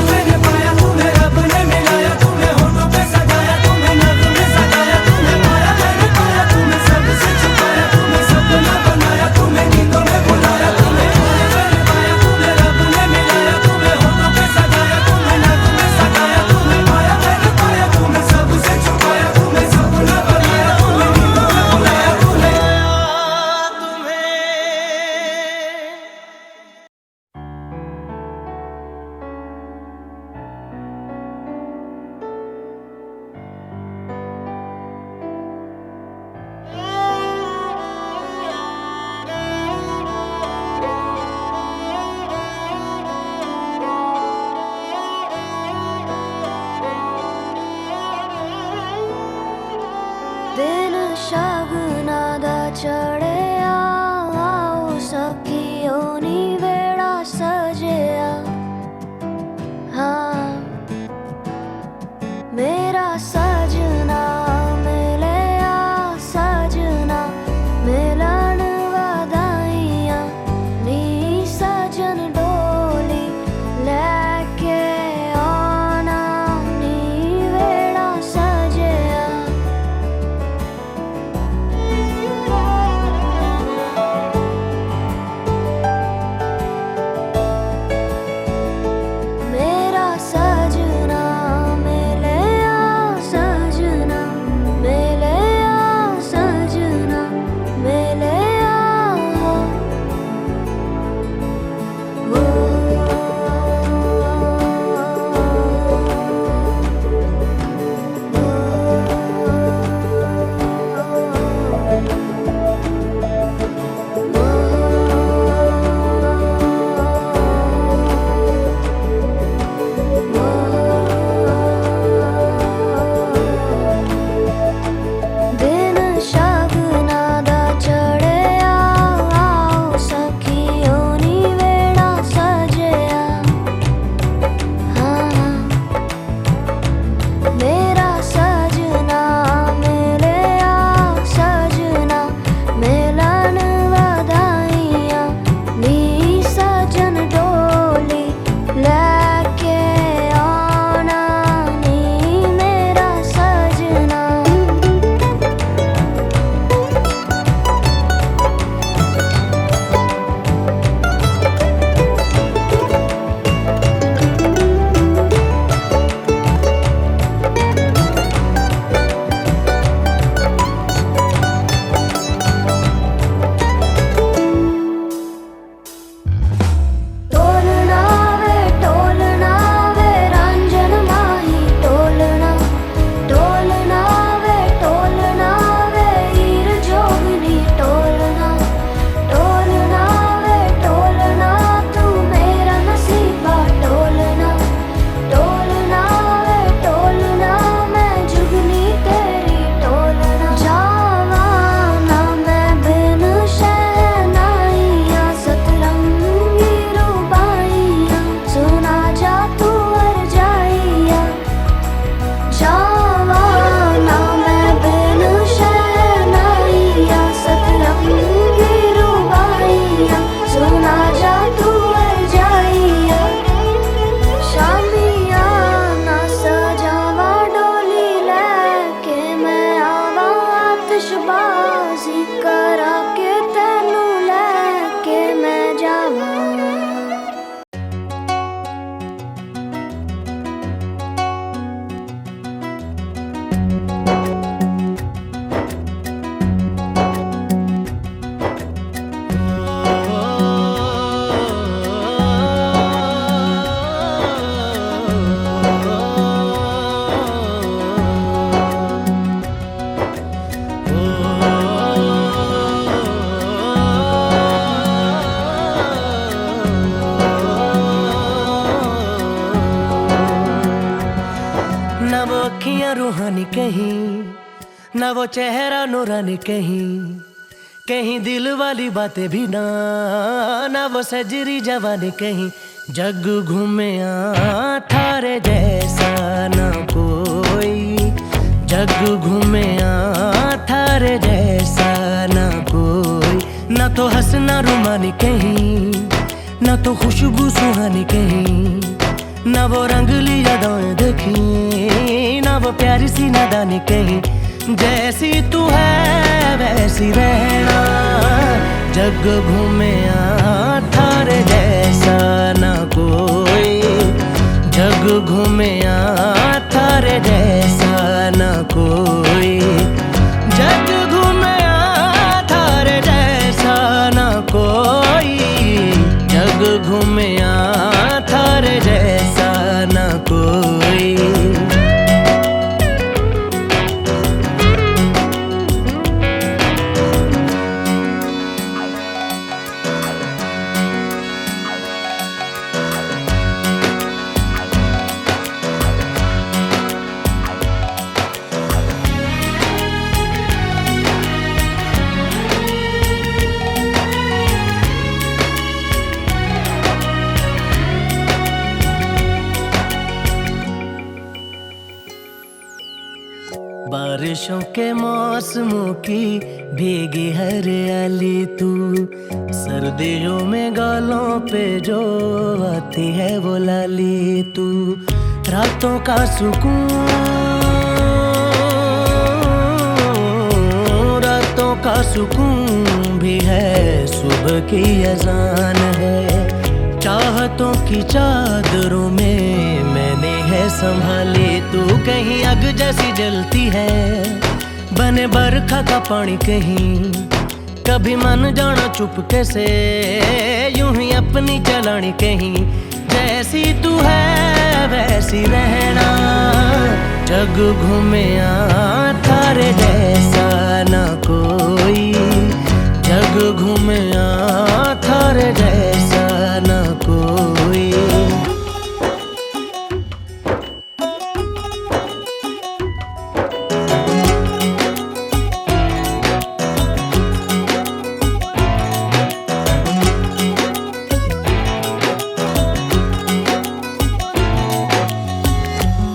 मैंने पाया तुम्हें रब ने मिलाया, तुम्हें होठों पे सजाया, तुम्हें नगमे सजाया, तुम्हें पाया मैंने पाया, तुम्हें सबसे छुपाया, तुम्हें सपना बनाया, तुम्हें नींदों में बुलाया, तुम्हें मैंने पाया तुम्हें रब ने मिलाया, तुम्हें होठों पे सजाया, तुम्हें नगमे सजाया, तुम्हें पाया मैंने पाया, तुम्हें सबसे छुपाया, तुम्हें सपना बनाया, तुम्हें नींदों में बुलाया, तुम्हें दिन शगुना दा चढ़िया, आओ सखियो नी वेड़ा सजिया। हाँ मेरा सजना मिलिया, सजना मिलन वधाइयां नी। सजन डोली लेके आना नी वेड़ा सजिया। कहीं, ना वो चेहरा नूरानी कहीं, कहीं दिल वाली बातें भी ना वो सजरी जवानी कहीं। जग घूमे थारे जैसा ना कोई, जग घूमे थारे जैसा ना कोई। ना तो हंसना रुमानी कहीं, ना तो खुशबू सुहानी कहीं, ना वो रंगली यादें देखी, ना वो प्यारी सी नादानी कहीं। जैसी तू है वैसी रहना, जग घूमे थारे जैसा ना कोई, जग घूमे थारे जैसा ना कोई, जग घूमे थारे जैसा ना कोई, जग घूमे थारे जैसा ना कोई। बारिशों के मौसमों की भीगी हरियाली तू, सर्दियों में गालों पे जो आती है वो लाली तू। रातों का सुकून, रातों का सुकून भी है, सुबह की अजान है। चाहतों की चादरों में मैंने है संभाली तू, कहीं आग जैसी जलती है, बने बरखा का पानी कहीं। कभी मन जाना चुपके से, यूं ही अपनी चलानी कहीं। जैसी तू है वैसी रहना, जग घूमे थारे जैसा ना कोई, जग घूमे थारे जैसा ना कोई।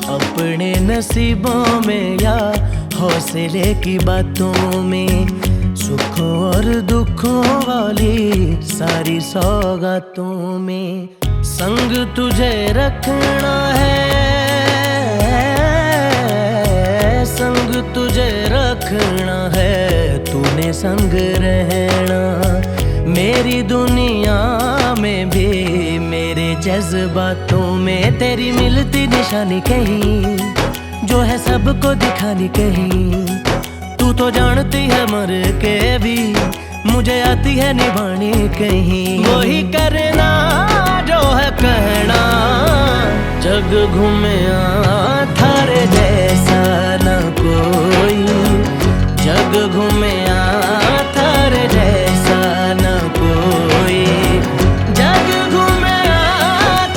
अपने नसीबों में या हौसले की बातों में, सुखों और दुखों वाली सारी सौगातों में संग तुझे रखना है, संग तुझे रखना है, तूने संग रहना। मेरी दुनिया में भी मेरे जज्बातों में तेरी मिलती निशानी कहीं, जो है सबको दिखानी कहीं। तू तो जानती है मर के भी मुझे आती है निभानी कहीं। वही करना जो है कहना, जग घूमे थारे जैसा ना कोई, जग घूमे थारे जैसा ना कोई, जग घूमे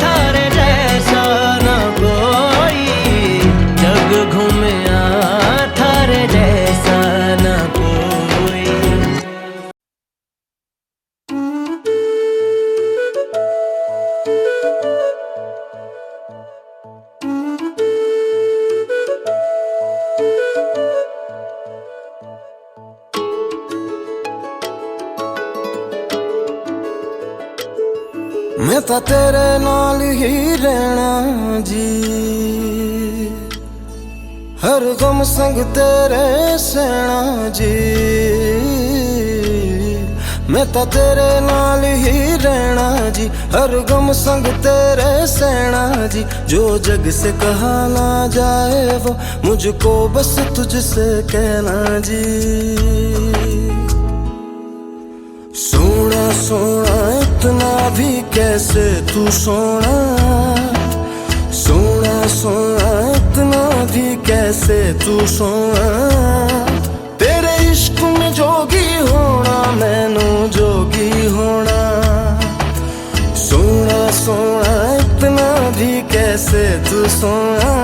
थारे जैसा ना कोई, जग घूमे थारे जैसा ना कोई। मैं तो तेरे नाल ही रहना जी, हर गम संग तेरे सहना जी। मैं तो तेरे नाल ही रहना जी, हर गम संग तेरे सहना जी। जो जग से कहा ना जाए वो मुझको बस तुझसे कहना जी। सोना सोना इतना भी कैसे तू सोना, सोना सोना इतना भी कैसे तू सोना। तेरे इश्क में जोगी होना, मैनू जोगी होना। सोना सोना इतना भी कैसे तू सोना।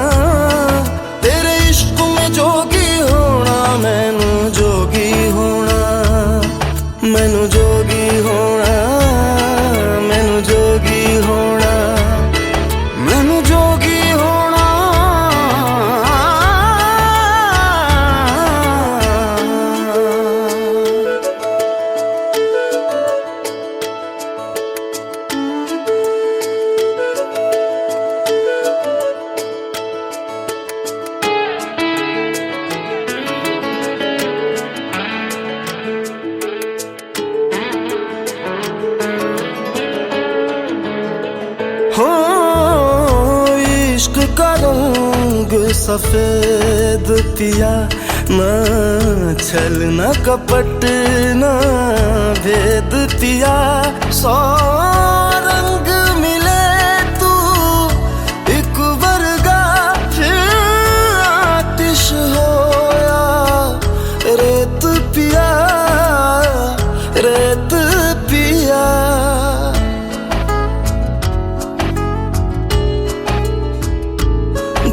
तेरे इश्क में जोगी होना, मैनू जोगी होना, मैनू जोगी होना, मैनू जोगी होना, मैनू जोगी होना। हो इश्क का रंग सफेद पिया, ना छल न कपट न भेद पिया। सौ रंग मिले तू एक वर्गा, फिर आतिश होया रेत पिया, रेत पिया।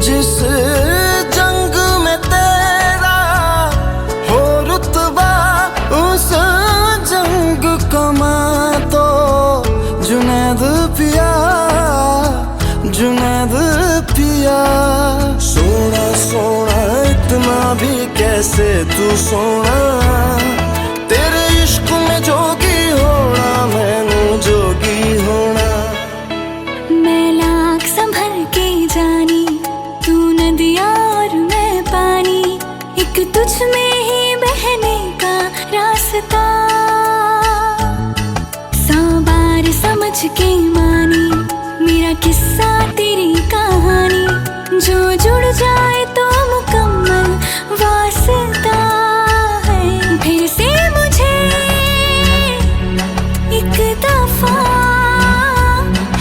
जिस जंग में तेरा हो रुतबा, उस जंग कमा तो जुनैद पिया, जुनैद पिया। सोना सोना इतना भी कैसे तू सोना, तेरे इश्क में जोगी होना, मैनू जोगी होना। मैं लाख संभल के जानी, तू नदिया और मैं पानी, एक तुझ में ही बहने का रास्ता। 100 बार समझ के मानी मेरा किस्सा तेरी कहानी, जो जुड़ जाए तो मुकम्मल वास्ता है। फिर से मुझे एक दफा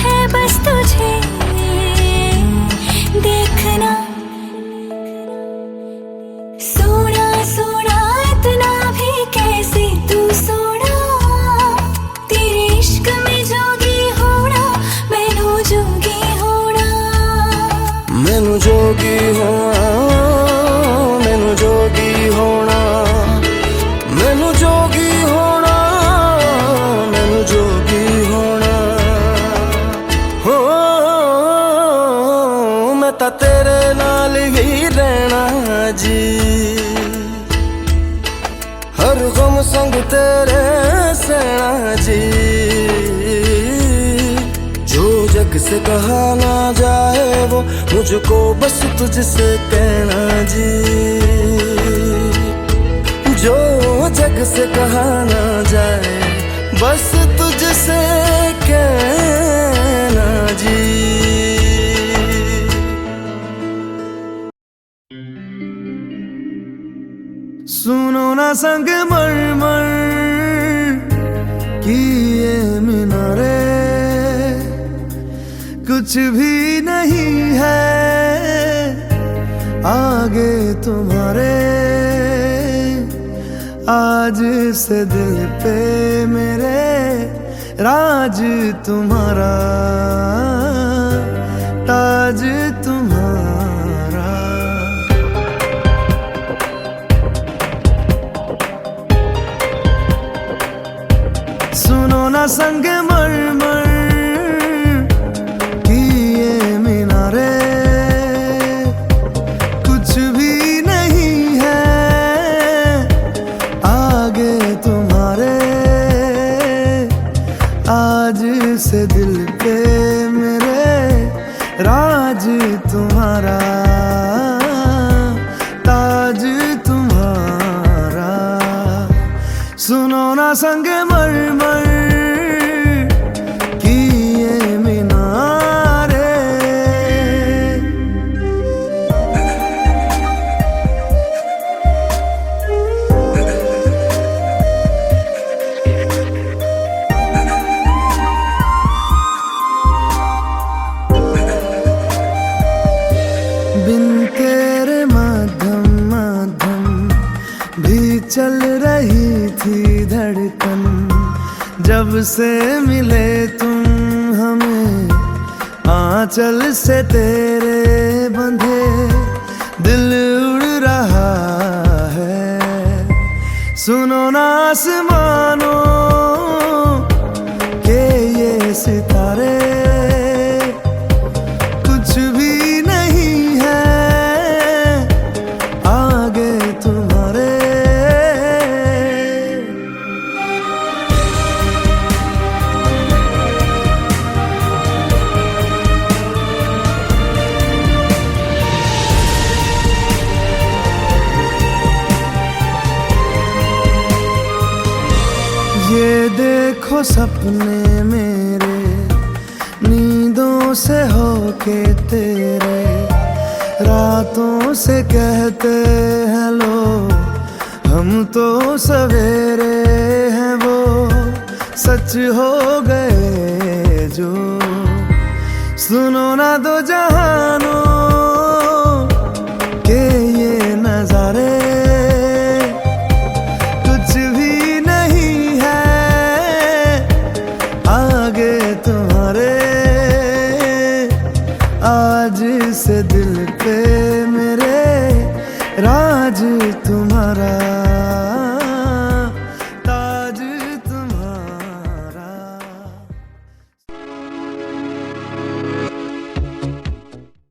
है बस तुझे देखना। सोना सोना इतना भी कैसे तू सोना, तेरे इश्क में जोगी होना, मैनू जोगी होना, मैनू जोगी होना, मैनू जोगी होना, मैनू जोगी होना, मैनू जोगी होना। हो मैं तां तेरे नाल ही रहना जी, हर गम संग तेरे सहना जी। जो जग से कहा ना जाए वो मुझको बस तुझसे कहना जी, जो जग से कहा ना जाए बस तुझसे कहना जी। सुनो ना संग मरमर की ये मीनारे, कुछ भी नहीं है आगे तुम्हारे। आज से दिल पे मेरे राज तुम्हारा, ताज तुम्हारा। सुनो ना संग मरमर की ये मीनारे, कुछ भी नहीं है आगे तुम्हारे। आज से दिल पे मेरे राज तुम्हारा, ताज तुम्हारा। सुनो ना संग मरमर की ये मीनारे। बिन तेरे माध्यम माध्यम भी चल रही थी धड़कन, जब से मिले तुम हमें आंचल से तेरे बंधे। दिल उड़ रहा आसमानों के ये सितारे कुछ भी नहीं है आगे तुम्हारे। ये देखो सपने मेरे नींदों से होके तेरे, रातों से कहते हैं लोग हम तो सवेरे हैं, वो सच हो गए जो। सुनो ना दो जहानों के ये नजारे कुछ भी नहीं है आगे तुम्हारे। आज से दिल पे मेरे राज तुम्हारा।